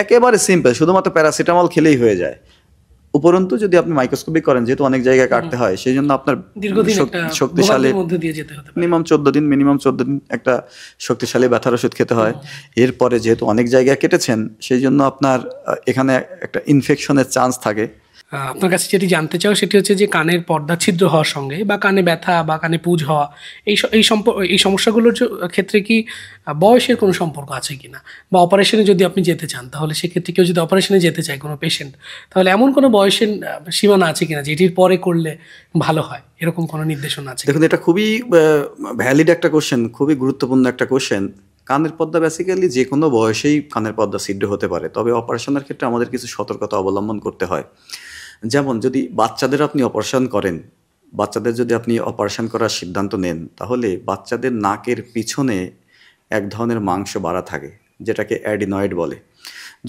একেবারে সিম্পল, শুধুমাত্র প্যারাসিটামল খেলেই হয়ে যায়। উপরন্তু যদি আপনি মাইক্রোস্কোপি করেন, যেহেতু অনেক জায়গায় কাটতে হয়, সেই জন্য আপনার শক্তিশালী মিনিমাম 14 দিন একটা শক্তিশালী ব্যথার ওষুধ খেতে হয়। এরপরে যেহেতু অনেক জায়গায় কেটেছেন, সেই জন্য আপনার এখানে একটা ইনফেকশনের চান্স থাকে। আপনার কাছে যেটি জানতে চাও সেটি হচ্ছে যে কানের পর্দা ছিদ্র হওয়ার সঙ্গে বা কানে ব্যথা বা কানে পুজ হওয়া, এই সমস্যাগুলোর ক্ষেত্রে কি বয়সের কোনো সম্পর্ক আছে কিনা, বা অপারেশনে যদি আপনি যেতে চান তাহলে সেক্ষেত্রে কেউ যদি অপারেশনে যেতে চায় কোনো পেশেন্ট, তাহলে এমন কোনো বয়সের সীমানা আছে কিনা যেটির পরে করলে ভালো হয়, এরকম কোনো নির্দেশনা আছে? দেখুন, এটা খুবই ভ্যালিড একটা কোশ্চেন, খুবই গুরুত্বপূর্ণ একটা কোশ্চেন। কানের পর্দা বেসিক্যালি যে কোনো বয়সেই কানের পর্দা ছিদ্র হতে পারে, তবে অপারেশনের ক্ষেত্রে আমাদের কিছু সতর্কতা অবলম্বন করতে হয়। যেমন যদি বাচ্চাদের আপনি অপারেশন করেন, বাচ্চাদের যদি আপনি অপারেশন করার সিদ্ধান্ত নেন, তাহলে বাচ্চাদের নাকের পিছনে এক ধরনের মাংস বাড়া থাকে, যেটাকে অ্যাডিনয়েড বলে।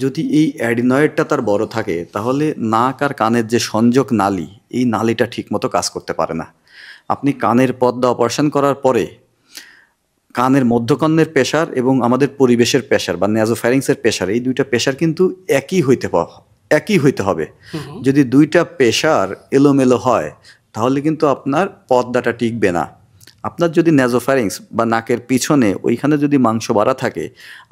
যদি এই অ্যাডিনয়েডটা তার বড় থাকে, তাহলে নাক আর কানের যে সংযোগ নালী, এই নালীটা ঠিকমতো কাজ করতে পারে না। আপনি কানের পর্দা অপারেশন করার পরে কানের মধ্যকর্ণের প্রেশার এবং আমাদের পরিবেশের প্রেশার বা ন্যাজোফ্যারিংসের প্রেশার, এই দুইটা প্রেশার কিন্তু একই হইতে হবে। যদি দুইটা প্রেশার এলোমেলো হয় তাহলে কিন্তু আপনার পর্দাটা টিকবে না। আপনার যদি ন্যাজোফ্যারিংস বা নাকের পিছনে ওইখানে যদি মাংস বাড়া থাকে,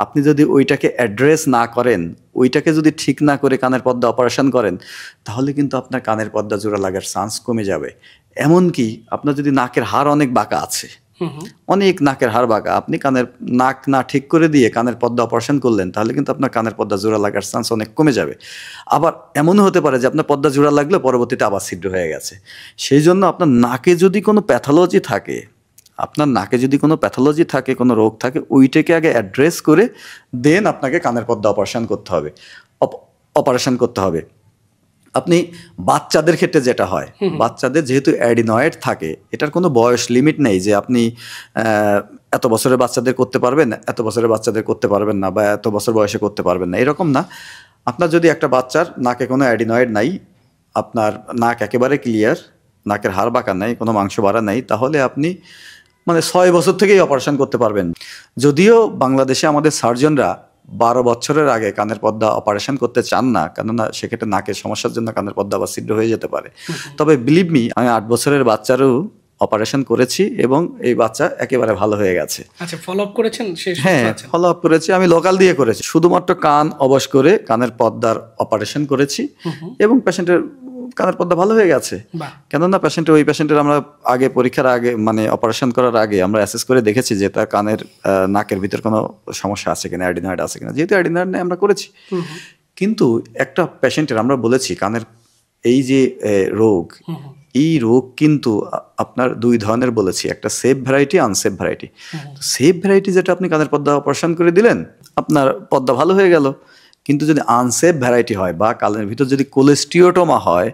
আপনি যদি ওইটাকে অ্যাড্রেস না করেন, ওইটাকে যদি ঠিক না করে কানের পর্দা অপারেশন করেন, তাহলে কিন্তু আপনার কানের পর্দা জোড়া লাগার চান্স কমে যাবে। এমনকি আপনার যদি নাকের হাড় অনেক বাঁকা আছে, অনেক নাকের হাড় বাঁকা, আপনি কানের নাক না ঠিক করে দিয়ে কানের পর্দা অপারেশন করলেন, তাহলে কিন্তু আপনার কানের পর্দা জোড়া লাগার চান্স অনেক কমে যাবে। আবার এমনও হতে পারে যে আপনার পর্দা জোড়া লাগলে পরবর্তীতে আবার ছিদ্র হয়ে গেছে। সেই জন্য আপনার নাকে যদি কোনো প্যাথোলজি থাকে, কোনো রোগ থাকে, ওইটাকে আগে অ্যাড্রেস করে দেন আপনাকে কানের পর্দা অপারেশন করতে হবে। আপনি বাচ্চাদের ক্ষেত্রে যেটা হয়, বাচ্চাদের যেহেতু অ্যাডিনয়েড থাকে, এটার কোনো বয়স লিমিট নেই যে আপনি এত বছরের বাচ্চাদের করতে পারবেন, এত বছরের বাচ্চাদের করতে পারবেন না, বা এত বছর বয়সে করতে পারবেন না, এরকম না। আপনার যদি একটা বাচ্চার নাকে কোনো অ্যাডিনয়েড নাই, আপনার নাক একেবারে ক্লিয়ার, নাকের হাড় বাঁকা নাই, কোনো মাংস বাড়া নাই, তাহলে আপনি 6 বছর থেকেই অপারেশন করতে পারবেন। যদিও বাংলাদেশে আমাদের সার্জনরা 12 বছরের আগে কানের পর্দা অপারেশন করতে চান না, কেননা সেক্ষেত্রে নাকের সমস্যার জন্য কানের পর্দা আবার ছিদ্র হয়ে যেতে পারে। তবে বিলিভ মি, আমি 8 বছরের বাচ্চারও অপারেশন করেছি এবং এই বাচ্চা একেবারে ভালো হয়ে গেছে। আচ্ছা, ফলো আপ করেছেন? হ্যাঁ, ফলো আপ করেছি। আমি লোকাল দিয়ে করেছি, শুধুমাত্র কান অবশ করে কানের পর্দার অপারেশন করেছি এবং পেশেন্টের কানের পর্দা ভালো হয়ে গেছে। কেননা ওই পেশেন্টের আমরা আগে পরীক্ষার আগে, অপারেশন করার আগে আমরা অ্যাসেস করে দেখেছি যে তার কানের নাকের ভিতর কোনো সমস্যা আছে কিনা, অ্যাডিনয়েড আছে কিনা। যেহেতু অ্যাডিনয়েড নেই, আমরা করেছি। কিন্তু একটা পেশেন্টের আমরা বলেছি কানের এই যে রোগ, এই রোগ কিন্তু আপনার 2 ধরনের বলেছি, একটা safe variety, unsafe variety. Safe variety যেটা আপনি কানের পর্দা অপারেশন করে দিলেন, আপনার পর্দা ভালো হয়ে গেল। কিন্তু যদি আনসেফ ভ্যারাইটি হয় বা কানের ভিতর যদি কোলেস্টিওটোমা হয়,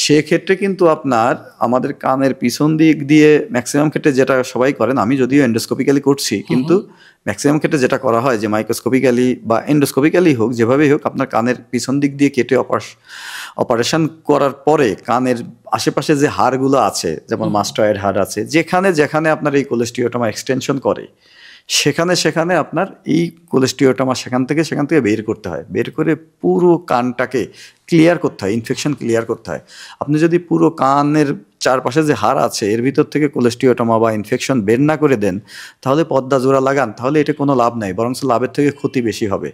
সেক্ষেত্রে কিন্তু আপনার আমাদের কানের পিছন দিক দিয়ে ম্যাক্সিমাম ক্ষেত্রে যেটা সবাই করেন, আমি যদিও এন্ডোস্কোপিক্যালি করছি, কিন্তু ম্যাক্সিমাম ক্ষেত্রে যেটা করা হয় যে মাইক্রোস্কোপিক্যালি বা এন্ডোস্কোপিক্যালি হোক, যেভাবেই হোক, আপনার কানের পিছন দিক দিয়ে কেটে অপারেশন করার পরে কানের আশেপাশে যে হাড়গুলো আছে, যেমন মাস্টয়েড হাড় আছে, যেখানে আপনার এই কোলেস্টিওটোমা এক্সটেনশন করে, সেখানে আপনার এই কোলেস্টিওটোমা সেখান থেকে বের করতে হয়। বের করে পুরো কানটাকে ক্লিয়ার করতে হয়, ইনফেকশন ক্লিয়ার করতে হয়। আপনি যদি পুরো কানের চারপাশে যে হাড় আছে এর ভিতর থেকে কোলেস্টিওটোমা বা ইনফেকশন বের না করে দেন, তাহলে পর্দা জোড়া লাগান, তাহলে এটা কোনো লাভ নাই, বরং লাভের থেকে ক্ষতি বেশি হবে।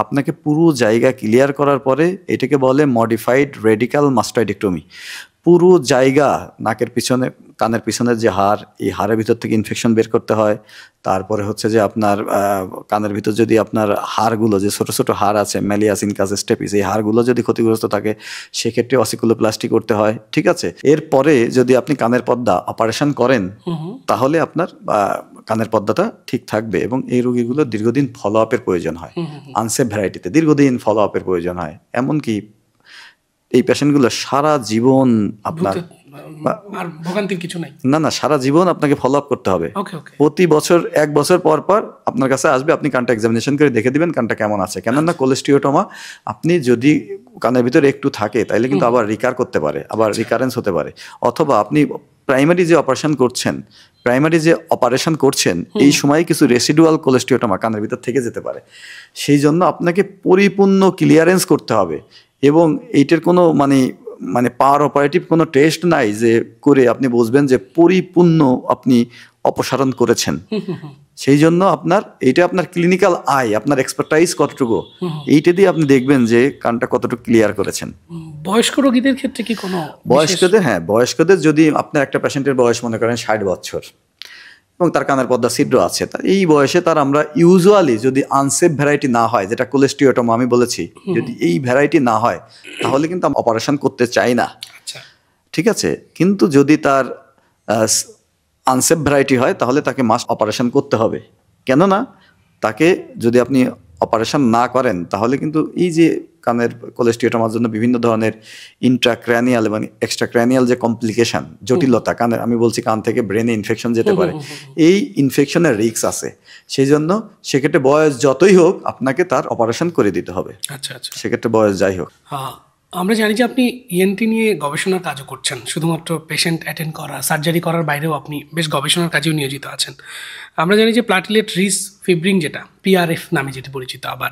আপনাকে পুরো জায়গা ক্লিয়ার করার পরে, এটাকে বলে মডিফাইড রেডিক্যাল মাস্টয়েডেক্টমি। পুরো জায়গা নাকের পিছনে, কানের পিছনের যে হাড়, এই হাড়ের ভিতর থেকে ইনফেকশন বের করতে হয়। তারপরে হচ্ছে যে আপনার কানের ভিতর যদি আপনার হাড়গুলো, যে ছোট ছোট হাড় আছে, ম্যালিয়াস, ইনকাস, স্টেপিস, এই হাড়গুলো যদি ক্ষতিগ্রস্ত থাকে সেক্ষেত্রে অসিকুলোপ্লাস্টি করতে হয়, ঠিক আছে। এরপরে যদি আপনি কানের পর্দা অপারেশন করেন তাহলে আপনার কানের পর্দাটা ঠিক থাকবে, এবং এই রোগীগুলো দীর্ঘদিন ফলো আপের প্রয়োজন হয়। আনসেফ ভ্যারাইটিতে দীর্ঘদিন ফলো আপের প্রয়োজন হয়, এমনকি এই পেশেন্টগুলো সারা জীবন আপনার আর ভোগান্তির কিছু নাই। না, সারা জীবন আপনাকে ফলো আপ করতে হবে। প্রতি বছর 1 বছর পর পর আপনার কাছে আসবে, আপনি কানটা এক্সামিনেশন করে দেখে দিবেন কানটা কেমন আছে। কেননা কোলেস্টিওটোমা আপনি যদি কানের ভিতরে একটু থাকে তাইলে কিন্তু আবার রিকার করতে পারে, আবার রিকারেন্স হতে পারে। অথবা আপনি প্রাইমারি যে অপারেশন করছেন এই সময় কিছু রেসিডুয়াল কোলেস্টিওটোমা কানের ভিতর থেকে যেতে পারে। সেই জন্য আপনাকে পরিপূর্ণ ক্লিয়ারেন্স করতে হবে, এবং এইটার কোনো মানে পাওয়ার অপারেটিভ কোনো টেস্ট নাই যে করে আপনি বুঝবেন যে পরিপূর্ণ আপনি অপসারণ করেছেন। সেই জন্য আপনার ক্লিনিক্যাল আই, আপনার এক্সপার্টাইজ কতটুকু, এইটা দিয়ে আপনি দেখবেন যে কানটা কতটুকু ক্লিয়ার করেছেন। বয়স্ক রোগীদের ক্ষেত্রে কি কোনো বয়স্কদের যদি আপনার একটা পেশেন্টের বয়স মনে করেন 60 বছর এবং তার কানের পর্দা ছিদ্র আছে, এই বয়সে তার আমরা ইউজুয়ালি যদি আনসেফ ভ্যারাইটি না হয়, যেটা কোলেস্টিওটোমা আমি বলেছি, যদি এই ভ্যারাইটি না হয় তাহলে কিন্তু অপারেশন করতে চাই না, ঠিক আছে। কিন্তু যদি তার আনসেফ ভ্যারাইটি হয় তাহলে তাকে মাস্ট অপারেশন করতে হবে। কেননা তাকে যদি আপনি অপারেশন না করেন তাহলে কিন্তু এই যে কানের কোলেস্টিওটোমার জন্য বিভিন্ন ধরনের ইন্ট্রাক্র্যানিয়াল এবং এক্সট্রাক্র্যানিয়াল যে কমপ্লিকেশন, জটিলতা, কানের, আমি বলছি কান থেকে ব্রেনে ইনফেকশন যেতে পারে, এই ইনফেকশনের রিস্ক আছে। সেই জন্য সেক্ষেত্রে বয়স যতই হোক আপনাকে তার অপারেশন করে দিতে হবে। সেক্ষেত্রে বয়স যাই হোক। আমরা জানি যে আপনি ইএনটি নিয়ে গবেষণার কাজও করছেন, শুধুমাত্র পেশেন্ট অ্যাটেন্ড করা, সার্জারি করার বাইরেও আপনি বেশ গবেষণার কাজেও নিয়োজিত আছেন। আমরা জানি যে প্লাটিলেট রিস ফিব্রিন, যেটা পিআরএফ নামে যেটি পরিচিত, আবার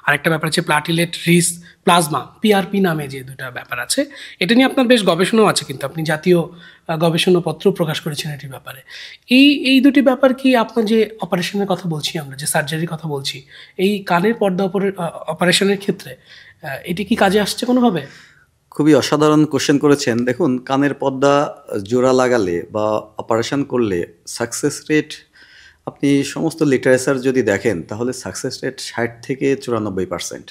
আরেকটা ব্যাপার আছে প্লাটিলেট রিস প্লাজমা, পিআরপি নামে যে দুটা ব্যাপার আছে, এটা নিয়ে আপনার বেশ গবেষণাও আছে, কিন্তু আপনি জাতীয় গবেষণাপত্র প্রকাশ করেছেন এটির ব্যাপারে। এই দুটি ব্যাপার কি আপনার যে অপারেশনের কথা বলছি, আমরা যে সার্জারির কথা বলছি, এই কানের পর্দা অপারেশনের ক্ষেত্রে এটি কি কাজে আসছে কোনোভাবে? খুবই অসাধারণ কোশ্চেন করেছেন। দেখুন, কানের পর্দা জোড়া লাগালে বা অপারেশন করলে সাকসেস রেট, আপনি সমস্ত লিটারেচার যদি দেখেন তাহলে সাকসেস রেট 60 থেকে 94%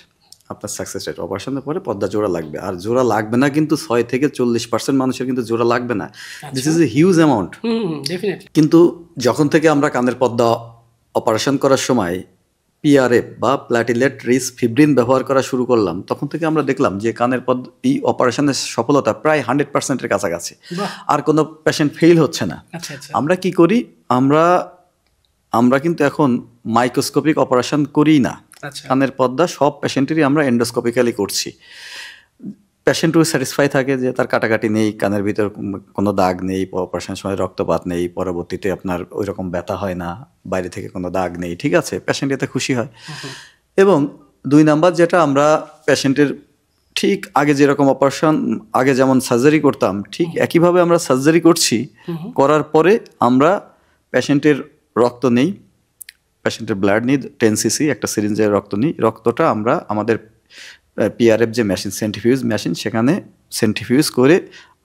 আপনার সাকসেস রেট। অপারেশনের পরে পর্দা জোড়া লাগবে, আর জোড়া লাগবে না কিন্তু 6 থেকে 40% মানুষের কিন্তু জোড়া লাগবে না। This is a huge amount. কিন্তু যখন থেকে আমরা কানের পর্দা অপারেশন করার সময় পিআরএফ বা প্ল্যাটিলেট রিস ফিব্রিন ব্যবহার করা শুরু করলাম, তখন থেকে আমরা দেখলাম যে কানের পর্দা এই অপারেশনের সফলতা প্রায় 100%-এর কাছাকাছি, আর কোনো পেশেন্ট ফেল হচ্ছে না। আমরা কি করি, আমরা কিন্তু এখন মাইক্রোস্কোপিক অপারেশন করি না। কানের পর্দা সব পেশেন্টেরই আমরা এন্ডোস্কোপিক্যালি করছি। পেশেন্টও স্যাটিসফাই থাকে যে তার কাটাকাটি নেই, কানের ভিতর কোনো দাগ নেই, অপারেশনের সময় রক্তপাত নেই, পরবর্তীতে আপনার ওই রকম ব্যথা হয় না, বাইরে থেকে কোনো দাগ নেই, ঠিক আছে, পেশেন্ট এতে খুশি হয়। এবং 2 নাম্বার যেটা, আমরা পেশেন্টের ঠিক আগে যেরকম অপারেশন, আগে যেমন সার্জারি করতাম ঠিক একইভাবে আমরা সার্জারি করছি। করার পরে আমরা পেশেন্টের রক্ত নেই, পেশেন্টের ব্লাড নিই 10 cc, একটা সিরিঞ্জের রক্ত নিই। রক্তটা আমরা আমাদের পিআরএফ যে মেশিন, সেন্ট্রিফিউজ মেশিন, সেখানে সেন্ট্রিফিউজ করে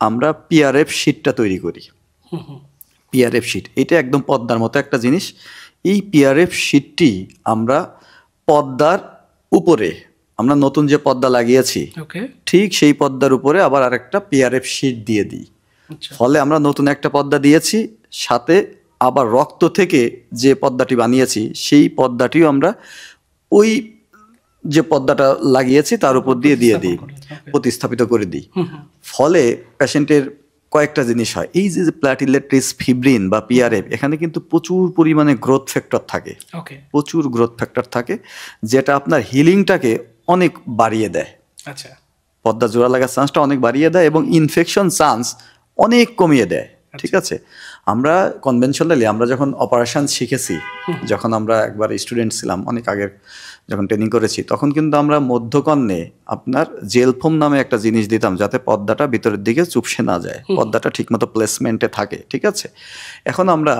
আমরা পিআরএফ শিটটা তৈরি করি। পিআরএফ শিট এটা একদম পর্দার মতো একটা জিনিস। এই পিআরএফ শিটটি আমরা পর্দার উপরে, আমরা নতুন যে পর্দা লাগিয়েছি ঠিক সেই পর্দার উপরে আবার আরেকটা পিআরএফ শিট দিয়ে দিই। ফলে আমরা নতুন একটা পর্দা দিয়েছি, সাথে আবার রক্ত থেকে যে পর্দাটি বানিয়েছি সেই পর্দাটিও আমরা ওই যে পর্দাটা লাগিয়েছি তার উপর দিয়ে দিই, প্রতিস্থাপিত করে দিই। ফলে পেশেন্টের কয়েকটা জিনিস হয়। এই যে প্ল্যাটিলেট রিস ফিব্রিন বা পিআরএফ, এখানে কিন্তু প্রচুর পরিমাণে গ্রোথ ফ্যাক্টর থাকে, প্রচুর গ্রোথ ফ্যাক্টর থাকে, যেটা আপনার হিলিংটাকে অনেক বাড়িয়ে দেয়। পর্দা জোড়া লাগার চান্সটা অনেক বাড়িয়ে দেয় এবং ইনফেকশন চান্স অনেক কমিয়ে দেয়, ঠিক আছে। আমরা কনভেনশনালি আমরা যখন অপারেশন শিখেছি, যখন আমরা একবার স্টুডেন্ট ছিলাম অনেক আগের, যখন ট্রেনিং করেছি, তখন কিন্তু আমরা মধ্যকর্ণে আপনার জেল ফোম নামে একটা জিনিস দিতাম যাতে পর্দাটা ভিতরের দিকে চুপসে না যায়, পর্দাটা ঠিকমতো প্লেসমেন্টে থাকে, ঠিক আছে। এখন আমরা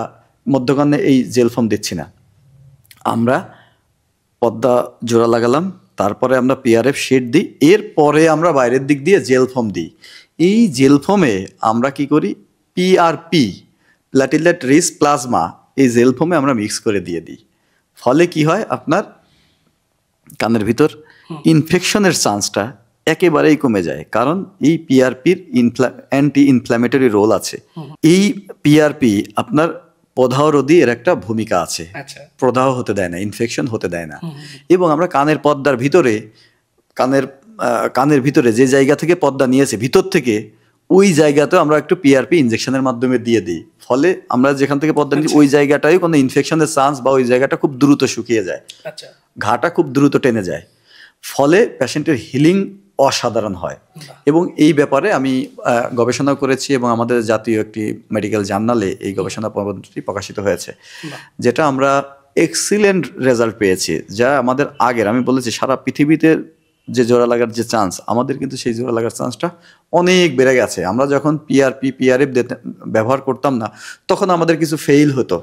মধ্যকর্ণে এই জেল ফোম দিচ্ছি না, আমরা পর্দা জোড়া লাগালাম, তারপরে আমরা পিআরএফ শিট দিই, এরপরে আমরা বাইরের দিক দিয়ে জেল ফোম দিই। এই জেল ফোমে আমরা কি করি, পিআরপি, প্ল্যাটিলেট রিচ প্লাজমা, এই জেল ফোমে আমরা মিক্স করে দিয়ে দিই। ফলে কি হয়, আপনার কানের ভিতর ইনফেকশনের চান্সটা একেবারেই কমে যায়। কারণ এই পিআরপির অ্যান্টি ইনফ্ল্যামেটরি রোল আছে। এই পিআরপি আপনার প্রদাহরোধী এর একটা ভূমিকা আছে। প্রদাহ হতে দেয় না, ইনফেকশন হতে দেয় না। এবং আমরা কানের পর্দার ভিতরে, কানের ভিতরে যে জায়গা থেকে পর্দা নিয়েছে ভিতর থেকে, ওই জায়গাতেও আমরা একটু পিআরপি ইনজেকশনের মাধ্যমে দিয়ে দিই। ফলে আমরা যেখান থেকে পর্দা নিচ্ছি ওই জায়গাটায় কোনো ইনফেকশনের চান্স বা ওই জায়গাটা খুব দ্রুত শুকিয়ে যায়, ঘাটা খুব দ্রুত টেনে যায়। ফলে পেশেন্টের হিলিং অসাধারণ হয়। এবং এই ব্যাপারে আমি গবেষণা করেছি এবং আমাদের জাতীয় একটি মেডিকেল জার্নালে এই গবেষণা প্রবন্ধটি প্রকাশিত হয়েছে, যেটা আমরা এক্সিলেন্ট রেজাল্ট পেয়েছি। যা আমাদের আগের, আমি বলেছি সারা পৃথিবীতে যে জোড়া লাগার যে চান্স, আমাদের কিন্তু সেই জোড়া লাগার চান্সটা অনেক বেড়ে গেছে। আমরা যখন পিআরএফ ব্যবহার করতাম না, তখন আমাদের কিছু ফেইল হতো।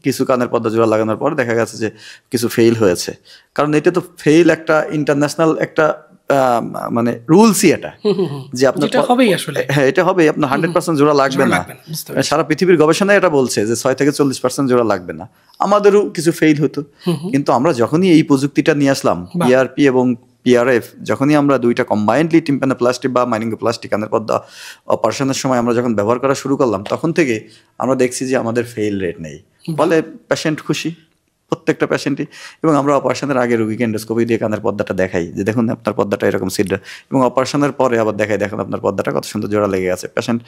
কিছু কানের পর্দা জোড়া লাগানোর পর দেখা গেছে যে কিছু ফেইল হয়েছে। কারণ এটা তো ফেইল একটা ইন্টারন্যাশনাল একটা মানে রুলসই এটা, যে আপনার হ্যাঁ এটা হবে, আপনার 100% জোড়া লাগবে না। সারা পৃথিবীর গবেষণায় এটা বলছে যে 6 থেকে 40% জোড়া লাগবে না। আমাদেরও কিছু ফেইল হতো, কিন্তু আমরা যখনই এই প্রযুক্তিটা নিয়ে আসলাম, পিআরপি এবং পিআরএফ, যখনই আমরা দুইটা কম্বাইন্ডলি টিম্প্যানোপ্লাস্টি বা মাইনিঙ্গোপ্লাস্টি কানের পর্দা অপারেশনের সময় আমরা যখন ব্যবহার করা শুরু করলাম, তখন থেকে আমরা দেখছি যে আমাদের ফেইল রেট নেই। ফলে পেশেন্ট খুশি, প্রত্যেকটা পেশেন্টই। এবং আমরা অপারেশনের আগে রোগীকে এন্ডোস্কোপি দিয়ে কানের পর্দাটা দেখাই যে দেখুন আপনার পর্দাটা এরকম সিডা, এবং অপারেশনের পরে আবার দেখাই দেখুন আপনার পর্দাটা কত সুন্দর জোড়া লেগে গেছে। পেশেন্ট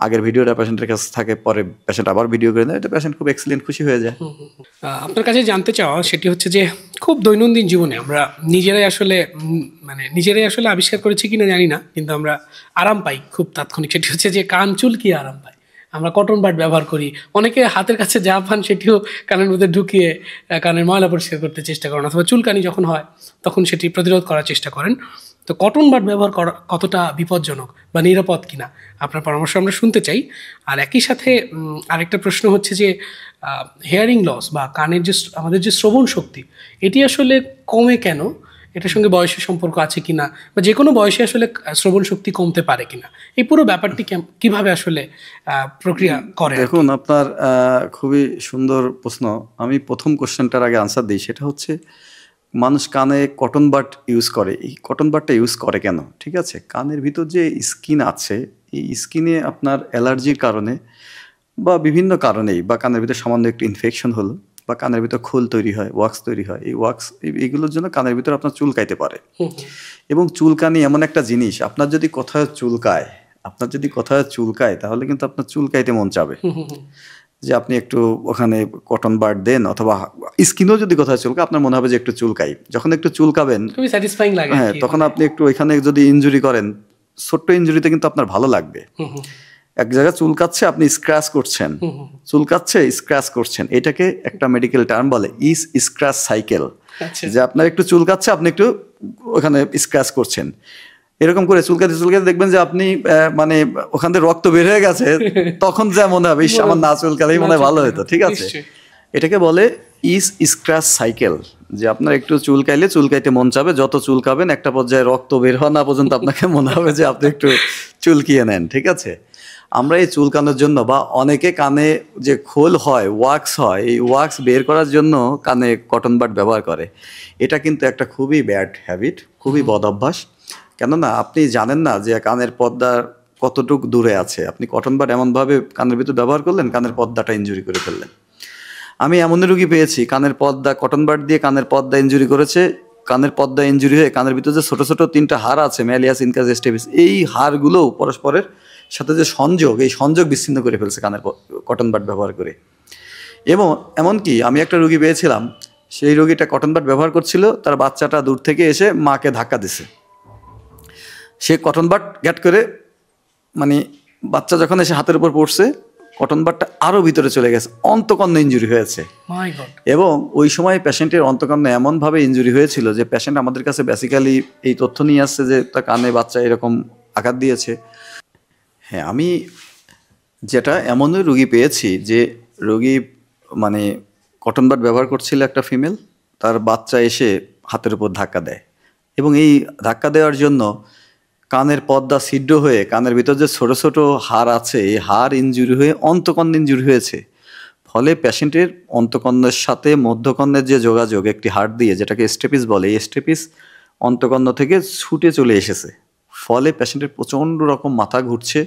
আগের ভিডিওটা পেশেন্টের কাছে থাকে, পরে পেশেন্ট আবার ভিডিও করে দেয়, এটা পেশেন্ট খুব এক্সিলেন্ট খুশি হয়ে যায়। আপনার কাছে জানতে চাওয়া সেটি হচ্ছে যে খুব দৈনন্দিন জীবনে আমরা নিজেরাই আসলে আবিষ্কার করেছি কিনা জানি না, কিন্তু আমরা আরাম পাই খুব তাৎক্ষণিক। সেটি হচ্ছে যে কান চুলকিয়ে আরাম পাই। আমরা কটন বাড ব্যবহার করি, অনেকে হাতের কাছে যা পান সেটিও কানের মধ্যে ঢুকিয়ে কানের ময়লা পরিষ্কার করতে চেষ্টা করেন, অথবা চুলকানি যখন হয় তখন সেটি প্রতিরোধ করার চেষ্টা করেন। তো কটন বাড ব্যবহার করা কতটা বিপজ্জনক বা নিরাপদ কিনা আপনার পরামর্শ আমরা শুনতে চাই। আর একই সাথে আরেকটা প্রশ্ন হচ্ছে যে হেয়ারিং লস বা কানের যে আমাদের যে শ্রবণ শক্তি, এটি আসলে কমে কেন? এটার সঙ্গে বয়সের সম্পর্ক আছে কিনা, বা যে কোনো বয়সে আসলে শ্রবণ শক্তি কমতে পারে কিনা, এই পুরো ব্যাপারটি কিভাবে আসলে প্রক্রিয়া করে? দেখুন, আপনার খুবই সুন্দর প্রশ্ন। আমি প্রথম কোশ্চেনটার আগে আনসার দিই, সেটা হচ্ছে মানুষ কানে কটন বাড ইউজ করে। এই কটন বাডটা ইউজ করে কেন? ঠিক আছে, কানের ভিতর যে স্কিন আছে, এই স্কিনে আপনার অ্যালার্জির কারণে বা বিভিন্ন কারণেই, বা কানের ভিতর সামান্য একটু ইনফেকশন হলো, বা কানের ভিতর খোল তৈরি হয়, ওয়াক্স তৈরি হয়, এই ওয়াক্স এগুলোর জন্য কানের ভিতর আপনার চুলকাইতে পারে। এবং চুলকানি এমন একটা জিনিস, আপনার যদি কোথাও চুলকায় তাহলে কিন্তু আপনার চুলকাইতে মন চাবে, যে আপনি একটু ওখানে কটন বাড দেন, অথবা স্কিনও যদি কোথাও চুলকায় আপনার মনে হবে যে একটু চুলকাই। যখন একটু চুলকাবেন, হ্যাঁ, তখন আপনি একটু ওইখানে যদি ইনজুরি করেন, ছোট্ট ইনজুরিতে কিন্তু আপনার ভালো লাগবে। এক জায়গায় চুলকাচ্ছে, আপনি স্ক্র্যাচ করছেন, এটাকে একটা মেডিকেল টার্ম বলে স্ক্র্যাচ সাইকেল। যে আপনার একটু চুলকাচ্ছে, আপনি একটু ওখানে স্ক্র্যাচ করছেন, এরকম করে চুলকাতে দেখবেন যে আপনি মানে ওখান থেকে রক্ত বের হয়ে গেছে, তখন যা মনে হবে আমার না চুলকালেই মনে হয় ভালো হতো। ঠিক আছে, এটাকে বলে স্ক্র্যাচ সাইকেল। যে আপনার একটু চুলকাইতে মন চাবে, যত চুলকাবেন একটা পর্যায়ে রক্ত বের হওয়া না পর্যন্ত আপনাকে মনে হবে যে আপনি একটু চুলকিয়ে নেন। ঠিক আছে, আমরা এই চুলকানোর জন্য, বা অনেকে কানে যে খোল হয়, ওয়াক্স হয়, এই ওয়াক্স বের করার জন্য কানে কটন বাড ব্যবহার করে। এটা কিন্তু একটা খুবই ব্যাড হ্যাবিট, খুবই বদ অভ্যাস। কেননা আপনি জানেন না যে কানের পর্দা কতটুকু দূরে আছে। আপনি কটন বাড এমনভাবে কানের ভিতর ব্যবহার করলেন, কানের পর্দাটা ইনজুরি করে ফেললেন। আমি এমন রোগী পেয়েছি, কানের পর্দা কটন বাড দিয়ে কানের পর্দা ইনজুরি করেছে, কানের পর্দা ইনজুরি হয়ে কানের ভিতরে যে ছোটো ছোটো 3টা হাড় আছে, ম্যালিয়াস, ইনকাস, স্টেবিস, এই হাড়গুলো পরস্পরের সাথে যে এই সংযোগ বিচ্ছিন্ন করে ফেলছে কানের কটন বাড ব্যবহার করে। এবং এমনকি আমি একটা রোগী পেয়েছিলাম, সেই রোগীটা কটন বাড ব্যবহার করছিল, তার বাচ্চাটা দূর থেকে এসে মাকে ধাক্কা দিছে। সে কটন বাড গ্যাট করে, মানে বাচ্চা যখন এসে হাতের উপর পড়ছে, কটন বাডটা আরও ভিতরে চলে গেছে, অন্তঃকর্ণ ইনজুরি হয়েছে। এবং ওই সময় পেশেন্টের অন্তঃকর্ণ এমনভাবে ইনজুরি হয়েছিল যে পেশেন্ট আমাদের কাছে বেসিক্যালি এই তথ্য নিয়ে আসছে যে তার কানে বাচ্চা এরকম আঘাত দিয়েছে। হ্যাঁ, আমি যেটা এমনই রোগী পেয়েছি যে রোগী মানে কটন বাড ব্যবহার করছিল একটা ফিমেল, তার বাচ্চা এসে হাতের উপর ধাক্কা দেয়, এবং এই ধাক্কা দেওয়ার জন্য কানের পর্দা ছিদ্র হয়ে কানের ভিতর যে ছোট ছোট হাড় আছে, এই হাড় ইনজুরি হয়ে অন্তঃকর্ণ ইনজুরি হয়েছে। ফলে পেশেন্টের অন্তঃকর্ণের সাথে মধ্যকর্ণের যে যোগাযোগ একটি হাড় দিয়ে, যেটাকে স্টেপিস বলে, এই স্টেপিস অন্তঃকর্ণ থেকে ছুটে চলে এসেছে। ফলে পেশেন্টের প্রচণ্ড রকম মাথা ঘুরছে।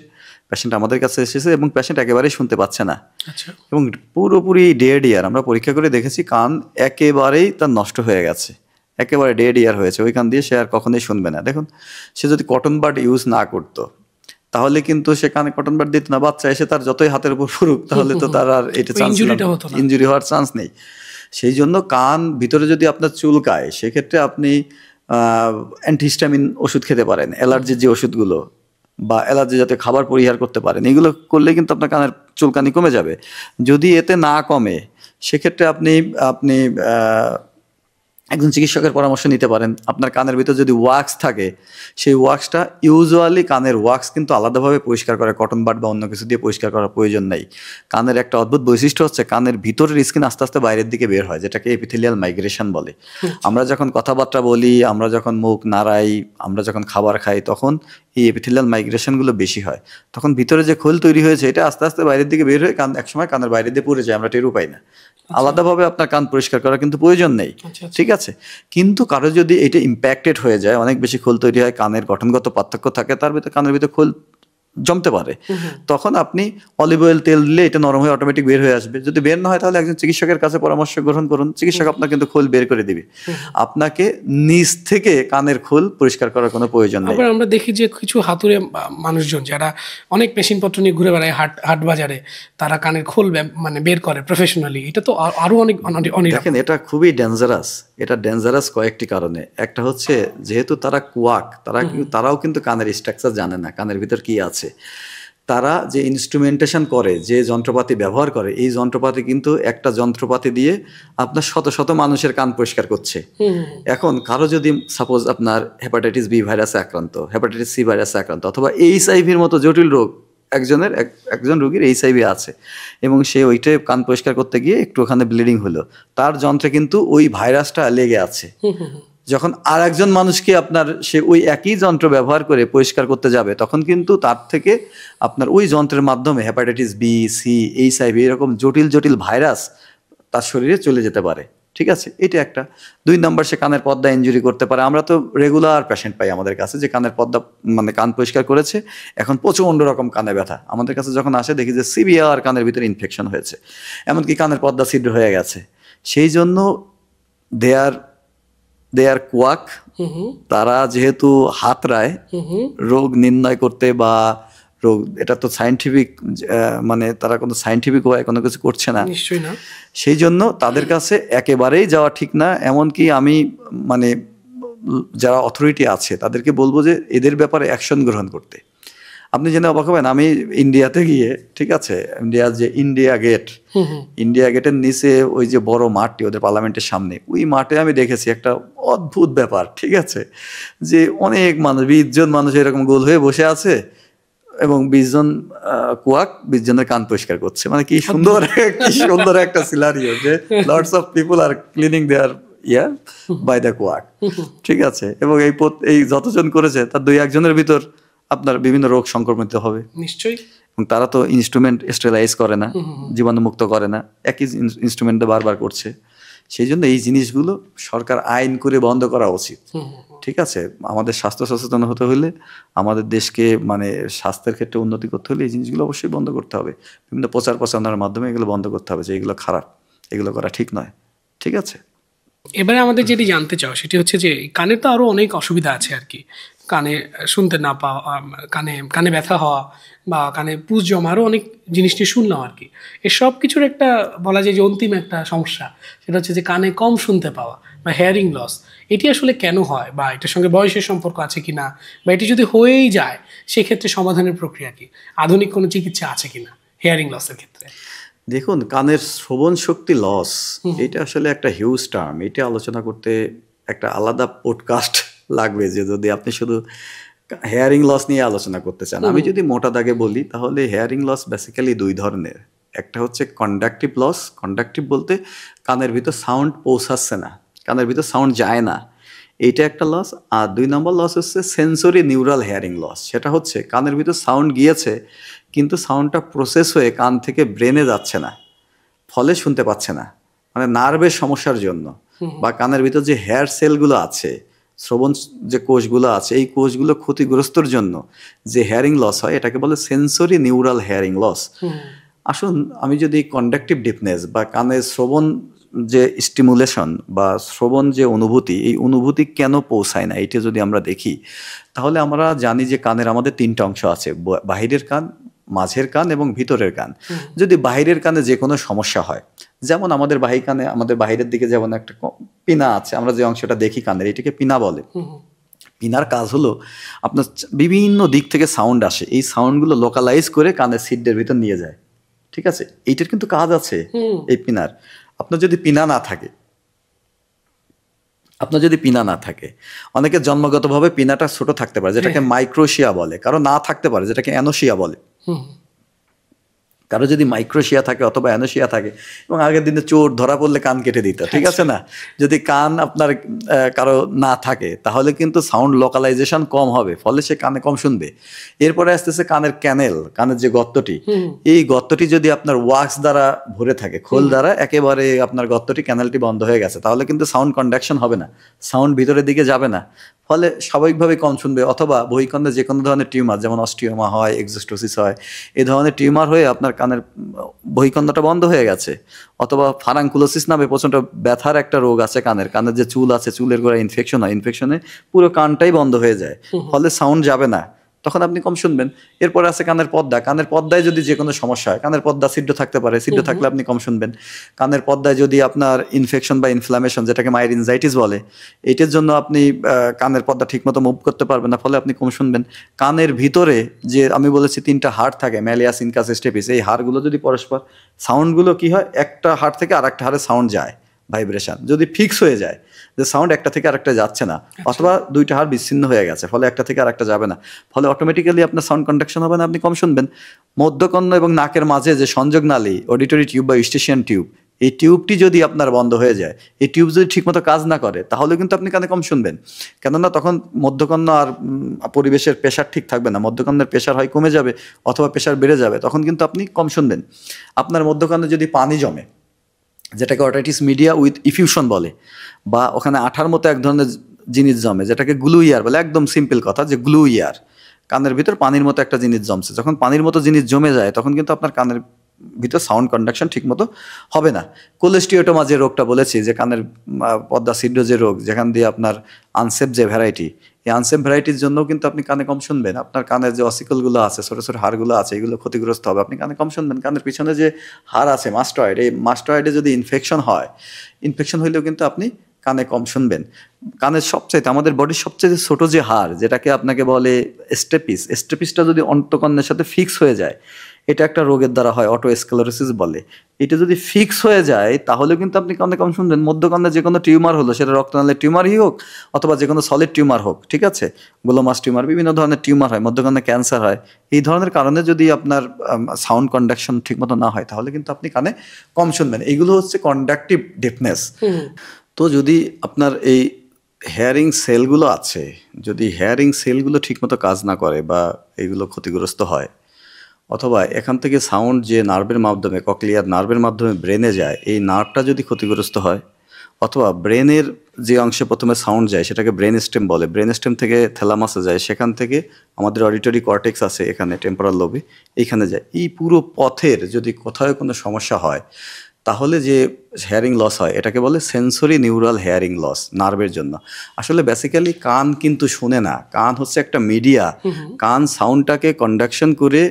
পেশেন্ট আমাদের কাছে এসেছে এবং পেশেন্ট একেবারেই শুনতে পাচ্ছে না এবং পুরোপুরি ডেড ইয়ার। আমরা পরীক্ষা করে দেখেছি কান একেবারেই তার নষ্ট হয়ে গেছে, একেবারে ডেড ইয়ার হয়েছে। ওই কান দিয়ে সে আর কখনোই শুনবে না। দেখুন, সে যদি কটন বাড ইউজ না করতো তাহলে কিন্তু সে কানে কটন বাড দিত না। বাচ্চা এসে তার যতই হাতের উপর ফুরুক, তাহলে তো তার আর এটা চান্স, ইনজুরি হওয়ার চান্স নেই। সেই জন্য কান ভিতরে যদি আপনার চুলকায়, সেক্ষেত্রে আপনি অ্যান্টিহিস্টামিন ওষুধ খেতে পারেন, অ্যালার্জির যে ওষুধগুলো, বা অ্যালার্জি জাতীয় খাবার পরিহার করতে পারেন। এগুলো করলে কিন্তু আপনার কানের চুলকানি কমে যাবে। যদি এতে না কমে, সেক্ষেত্রে আপনি আপনি একজন চিকিৎসকের পরামর্শ নিতে পারেন। আপনার কানের ভিতর যদি ওয়াক্স থাকে, সেই ওয়াক্সটা, ইউজুয়ালি কানের ওয়াক্স কিন্তু আলাদাভাবে পরিষ্কার করে, কটন বাড বা অন্য কিছু দিয়ে পরিষ্কার করার প্রয়োজন নেই। কানের একটা অদ্ভুত বৈশিষ্ট্য হচ্ছে কানের ভিতরের স্কিন আস্তে আস্তে বাইরের দিকে বের হয়, যেটাকে এপিথেলিয়াল মাইগ্রেশন বলে। আমরা যখন কথাবার্তা বলি, আমরা যখন মুখ নাড়াই, আমরা যখন খাবার খাই, তখন এই এপিথেলিয়াল মাইগ্রেশনগুলো বেশি হয়। তখন ভিতরে যে খোল তৈরি হয়েছে, এটা আস্তে আস্তে বাইরের দিকে বের হয়ে কান একসময় কানের বাইরে দিয়ে পড়ে যায়, আমরা টেরও পাই না। আলাদাভাবে আপনার কান পরিষ্কার করার কিন্তু প্রয়োজন নেই, ঠিক আছে? কিন্তু কারো যদি এটা ইম্প্যাক্টেড হয়ে যায়, অনেক বেশি খোল তৈরি হয়, কানের গঠনগত পার্থক্য থাকে, তার ভিতরে কানের ভিতরে খোল জমতে পারে, তখন আপনি অলিভ অয়েল তেল দিলে এটা নরম হয়ে অটোমেটিক বের হয়ে আসবে। যদি বের না হয়, তাহলে একজন চিকিৎসকের কাছে পরামর্শ গ্রহণ করুন। চিকিৎসক আপনার কিন্তু খোল বের করে দিবে। আপনাকে নিচ থেকে কানের খোল পরিষ্কার করার কোনো প্রয়োজন নেই। আমরা দেখি যে কিছু হাতুড়ে মানুষজন যারা অনেক মেশিনপত্র নিয়ে ঘুরে বেড়ায় হাট বাজারে, তারা কানের খোল মানে বের করে প্রফেশনালি। এটা তো আরো অনেক দেখেন, এটা খুবই ডেঞ্জারাস। এটা ডেঞ্জারাস কয়েকটি কারণে। একটা হচ্ছে, যেহেতু তারা কুয়াক, তারাও কিন্তু কানের স্ট্রাকচার জানে না, কানের ভিতর কি আছে। তারা যে ইনস্ট্রুমেন্টেশন করে, যে যন্ত্রপাতি ব্যবহার করে, এই যন্ত্রপাতি কিন্তু একটা যন্ত্রপাতি দিয়ে আপনার শত শত মানুষের কান পরিষ্কার করছে। এখন কারো যদি সাপোজ আপনার হেপাটাইটিস বি ভাইরাসে আক্রান্ত, হেপাটাইটিস সি ভাইরাসে আক্রান্ত, অথবা এইচআইভির মতো জটিল রোগ, একজন রোগীর এইচআইভি আছে এবং সে ওইটাই কান পরিষ্কার করতে গিয়ে একটু ওখানে ব্লিডিং হলো, তার যন্ত্রে কিন্তু ওই ভাইরাসটা লেগে আছে। যখন আর একজন মানুষকে সে ওই একই যন্ত্র ব্যবহার করে পরিষ্কার করতে যাবে, তখন কিন্তু তার থেকে আপনার ওই যন্ত্রের মাধ্যমে হেপাটাইটিস বি, সি, এইচআইভি এরকম জটিল জটিল ভাইরাস তার শরীরে চলে যেতে পারে, ঠিক আছে? এটা একটা। 2 নম্বর, সে কানের পর্দা ইনজুরি করতে পারে। আমরা তো রেগুলার পেশেন্ট পাই আমাদের কাছে যে কানের পর্দা, মানে কান পরিষ্কার করেছে, এখন প্রচণ্ড রকম কানে ব্যথা। আমাদের কাছে যখন আসে, দেখি যে সিভিয়ার কানের ভিতরে ইনফেকশন হয়েছে, এমনকি কানের পর্দা ছিদ্র হয়ে গেছে। সেই জন্য দেয়ার কুয়াক, তারা যেহেতু হাতড়ায় রোগ নির্ণয় করতে বা রোগ, এটা তো সায়েন্টিফিক, মানে তারা কোনো সায়েন্টিফিক ওয়ে কোনো কিছু করছে না, নিশ্চয়ই না। সেই জন্য তাদের কাছে একেবারেই যাওয়া ঠিক না। এমনকি আমি মানে যারা অথরিটি আছে তাদেরকে বলবো যে এদের ব্যাপারে অ্যাকশন গ্রহণ করতে। আপনি জেনে অবাক হবেন, আমি ইন্ডিয়াতে গিয়ে, ঠিক আছে, ইন্ডিয়ার যে ইন্ডিয়া গেটের নিচে ওই যে বড় মাঠটি ওদের পার্লামেন্টের সামনে, ওই মাঠে আমি দেখেছি একটা অদ্ভুত ব্যাপার, ঠিক আছে, যে অনেক মানুষ, 20 জন মানুষ এরকম গোল হয়ে বসে আছে এবং 20 জন কুয়াক 20 জনের কান পরিষ্কার করছে। মানে কি সুন্দর একটা সিনারিও, যে lots of people are cleaning their year by the quack, ঠিক আছে। এবং এই যতজন করেছে তার 2-1 জনের ভিতর আপনার বিভিন্ন রোগ সংক্রমিত হবে নিশ্চয়ই। এবং তারা তো ইনস্ট্রুমেন্ট স্টেলাইজ করে না, জীবাণুমুক্ত করে না, একই ইনস্ট্রুমেন্টে বারবার করছে। সেই জন্য এই জিনিসগুলো সরকার আইন করে বন্ধ করা উচিত, ঠিক আছে। আমাদের স্বাস্থ্য সচেতন হতে হলে, আমাদের দেশকে মানে স্বাস্থ্যের ক্ষেত্রে উন্নতি করতে হলে এই জিনিসগুলো অবশ্যই বন্ধ করতে হবে। বিভিন্ন প্রচার প্রচারণার মাধ্যমে এগুলো বন্ধ করতে হবে যে এগুলো খারাপ, এগুলো করা ঠিক নয়, ঠিক আছে। এবারে আমাদের যেটি জানতে চাও সেটি হচ্ছে যে কানের তো আরও অনেক অসুবিধা আছে আর কি। কানে শুনতে না পাওয়া, কানে ব্যথা হওয়া বা কানে পুজ জমা, আরও অনেক জিনিস নিয়ে শুনলাম আর কি। এসব কিছুর একটা বলা যায় যে অন্তিম একটা সমস্যা, সেটা হচ্ছে যে কানে কম শুনতে পাওয়া বা হেয়ারিং লস। এটি আসলে কেন হয়, বা এটার সঙ্গে বয়সের সম্পর্ক আছে কিনা, বা এটি যদি হয়েই যায় সেক্ষেত্রে সমাধানের প্রক্রিয়া কি, আধুনিক কোনো চিকিৎসা আছে কিনা হেয়ারিং লসের ক্ষেত্রে? দেখুন, কানের শ্রবণ শক্তি লস, এটা আসলে একটা হিউজ টার্ম। এটা আলোচনা করতে একটা আলাদা পডকাস্ট লাগবে, যে যদি আপনি শুধু হেয়ারিং লস নিয়ে আলোচনা করতে চান। আমি যদি মোটা দাগে বলি, তাহলে হেয়ারিং লস বেসিক্যালি 2 ধরনের। একটা হচ্ছে কন্ডাকটিভ লস। কন্ডাকটিভ বলতে কানের ভিতর সাউন্ড পৌঁছাচ্ছে না, কানের ভিতর সাউন্ড যায় না, এইটা একটা লস। আর 2 নম্বর লস হচ্ছে সেন্সরি নিউরাল হেয়ারিং লস। সেটা হচ্ছে কানের ভিতর সাউন্ড গিয়েছে, কিন্তু সাউন্ডটা প্রসেস হয়ে কান থেকে ব্রেনে যাচ্ছে না, ফলে শুনতে পাচ্ছে না, মানে নার্ভের সমস্যার জন্য। বা কানের ভিতর যে হেয়ার সেলগুলো আছে, শ্রবণ যে কোষগুলো আছে, এই কোষগুলো ক্ষতিগ্রস্তর জন্য যে হেয়ারিং লস হয়, এটাকে বলে সেন্সরি নিউরাল হেয়ারিং লস। আসুন, আমি যদি কন্ডাকটিভ ডিপনেস বা কানের শ্রবণ যে স্টিমুলেশন বা শ্রবণ যে অনুভূতি, এই অনুভূতি কেন পৌঁছায় না, এটা যদি আমরা দেখি, তাহলে আমরা জানি যে কানের আমাদের 3টা অংশ আছে, বাহিরের কান, মাঝের কান এবং ভিতরের কান। যদি বাহিরের কানে যে কোনো সমস্যা হয়, যেমন আমাদের বাহির কানে, আমাদের বাহিরের দিকে যেমন একটা পিনা আছে, আমরা যে অংশটা দেখি কানের, এটাকে পিনা বলে। পিনার কাজ হলো আপনার বিভিন্ন দিক থেকে সাউন্ড আসে, এই সাউন্ডগুলো লোকালাইজ করে কানের সিডের ভিতর নিয়ে যায়। ঠিক আছে, এইটার কিন্তু কাজ আছে এই পিনার। আপনার যদি পিনা না থাকে, অনেকের জন্মগতভাবে পিনাটা ছোট থাকতে পারে, যেটাকে মাইক্রোশিয়া বলে, কারো না থাকতে পারে, যেটাকে অ্যানোশিয়া বলে। কারো যদি মাইক্রোশিয়া থাকে অথবা অ্যানোশিয়া থাকে, এবং আগের দিনে চোর ধরা পড়লে কান কেটে দিত, ঠিক আছে না? যদি কান আপনার কারো না থাকে, তাহলে কিন্তু সাউন্ড লোকালাইজেশন কম হবে, ফলে সে কানে কম শুনবে। এরপরে আসতেছে কানের ক্যানেল, কানের যে গর্তটি, এই গর্তটি যদি আপনার ওয়াক্স দ্বারা ভরে থাকে, খোল দ্বারা একেবারে আপনার গর্তটি, ক্যানেলটি বন্ধ হয়ে গেছে, তাহলে কিন্তু সাউন্ড কন্ডাকশন হবে না, সাউন্ড ভিতরের দিকে যাবে না, ফলে স্বাভাবিকভাবে কম শুনবে। অথবা বহিঃকন্ডে যে কোনো ধরনের টিউমার, যেমন অস্টিওমা হয়, এক্সোস্টোসিস হয়, এই ধরনের টিউমার হয়ে আপনার কানের বহিঃকন্ডটা বন্ধ হয়ে গেছে। অথবা ফারাঙ্কুলোসিস নামে প্রচণ্ড ব্যথার একটা রোগ আছে কানের যে চুল আছে, চুলের গোড়ায় ইনফেকশন হয়, ইনফেকশনে পুরো কানটাই বন্ধ হয়ে যায়, ফলে সাউন্ড যাবে না, তখন আপনি কম শুনবেন। এরপরে আছে কানের পর্দা, কানের পর্দায় যদি যে কোনো সমস্যা হয়, কানের পর্দা ছিদ্র থাকতে পারে, ছিদ্র থাকলে আপনি কম শুনবেন। কানের পর্দায় যদি আপনার ইনফেকশন বা ইনফ্লামেশন, যেটাকে মাইরিনজাইটিস বলে, এটার জন্য আপনি কানের পর্দা ঠিকমতো মুভ করতে পারবেন না, ফলে আপনি কম শুনবেন। কানের ভিতরে যে আমি বলেছি 3টা হাড় থাকে, ম্যালিয়াস, ইনকাস, স্টেপিস, এই হাড়গুলো যদি পরস্পর, সাউন্ডগুলো কি হয়, একটা হাড় থেকে আরেকটা হাড়ে সাউন্ড যায়, ভাইব্রেশন যদি ফিক্স হয়ে যায়, যে সাউন্ড একটা থেকে আরেকটা যাচ্ছে না, অথবা 2টা হাড় বিচ্ছিন্ন হয়ে গেছে, ফলে একটা থেকে আরেকটা যাবে না, ফলে অটোমেটিক্যালি আপনার সাউন্ড কন্ডাকশন হবে না, আপনি কম শুনবেন। মধ্যকর্ণ এবং নাকের মাঝে যে সংযোগ নালী, অডিটরি টিউব বা ইউস্টেশিয়ান টিউব, এই টিউবটি যদি আপনার বন্ধ হয়ে যায়, এই টিউব যদি ঠিকমতো কাজ না করে, তাহলে কিন্তু আপনি কানে কম শুনবেন। কেননা তখন মধ্যকর্ণ আর পরিবেশের প্রেশার ঠিক থাকবে না, মধ্যকর্ণের প্রেশার হয় কমে যাবে অথবা প্রেশার বেড়ে যাবে, তখন কিন্তু আপনি কম শুনবেন। আপনার মধ্যকর্ণে যদি পানি জমে, যেটাকে অটাইটিস মিডিয়া উইথ ইফিউশন বলে, বা ওখানে আঠার মতো এক ধরনের জিনিস জমে, যেটাকে গ্লু ইয়ার বলে, একদম সিম্পল কথা, যে গ্লু ইয়ার, কানের ভিতর পানির মতো একটা জিনিস জমছে, যখন পানির মতো জিনিস জমে যায়, তখন কিন্তু আপনার কানের ভিতর সাউন্ড কন্ডাকশন ঠিকমতো হবে না। কোলেস্টিওটোমা যে রোগটা বলেছি, যে কানের পর্দা ছিদ্র যে রোগ, যেখান দিয়ে আপনার আনসেপ যে ভ্যারাইটি, এই আনসেপ ভ্যারাইটির জন্যও কিন্তু আপনি কানে কম শুনবেন। আপনার কানের যে অসিকলগুলো আছে, ছোটো ছোটো হাড়গুলো আছে, এগুলো ক্ষতিগ্রস্ত হবে, আপনি কানে কম শুনবেন। কানের পিছনে যে হাড় আছে মাস্টয়েড, এই মাস্টয়েডে যদি ইনফেকশন হয়, ইনফেকশন হইলেও কিন্তু আপনি কানে কম শুনবেন। কানের সবচাইতে, আমাদের বডির সবচেয়ে ছোট যে হাড়, যেটাকে আপনাকে বলে স্টেপিস, স্টেপিসটা যদি অন্তঃকর্ণের সাথে ফিক্স হয়ে যায়, এটা একটা রোগের দ্বারা হয়, অটোস্ক্লেরোসিস বলে। এটা যদি ফিক্স হয়ে যায়, তাহলে কিন্তু আপনি কানে কম শুনবেন। মধ্যকর্ণে যে কোনো টিউমার হলো, সেটা রক্তনালীর টিউমারই হোক অথবা যে কোনো সলিড টিউমার হোক, ঠিক আছে, গ্লোমাস টিউমার, বিভিন্ন ধরনের টিউমার হয়, মধ্যকর্ণে ক্যান্সার হয়, এই ধরনের কারণে যদি আপনার সাউন্ড কন্ডাকশন ঠিকমতো না হয়, তাহলে কিন্তু আপনি কানে কম শুনবেন। এইগুলো হচ্ছে কন্ডাকটিভ ডিফনেস। তো যদি আপনার এই হেয়ারিং সেলগুলো আছে, যদি হেয়ারিং সেলগুলো ঠিকমতো কাজ না করে বা এগুলো ক্ষতিগ্রস্ত হয়, অথবা এখান থেকে সাউন্ড যে নার্ভের মাধ্যমে, ককলিয়ার নার্ভের মাধ্যমে ব্রেনে যায়, এই নার্ভটা যদি ক্ষতিগ্রস্ত হয়, অথবা ব্রেনের যে অংশে প্রথমে সাউন্ড যায়, সেটাকে ব্রেন স্টেম বলে, ব্রেন স্টেম থেকে থ্যালামাসে যায়, সেখান থেকে আমাদের অডিটরি কর্টেক্স আছে এখানে, টেম্পোরাল লোবে, এইখানে যায়। এই পুরো পথের যদি কোথাও কোনো সমস্যা হয়, তাহলে যে হেয়ারিং লস হয়, এটাকে বলে সেন্সরি নিউরাল হেয়ারিং লস, নার্ভের জন্য। আসলে বেসিক্যালি কান কিন্তু শুনে না, কান হচ্ছে একটা মিডিয়া। কান সাউন্ডটাকে কন্ডাকশন করে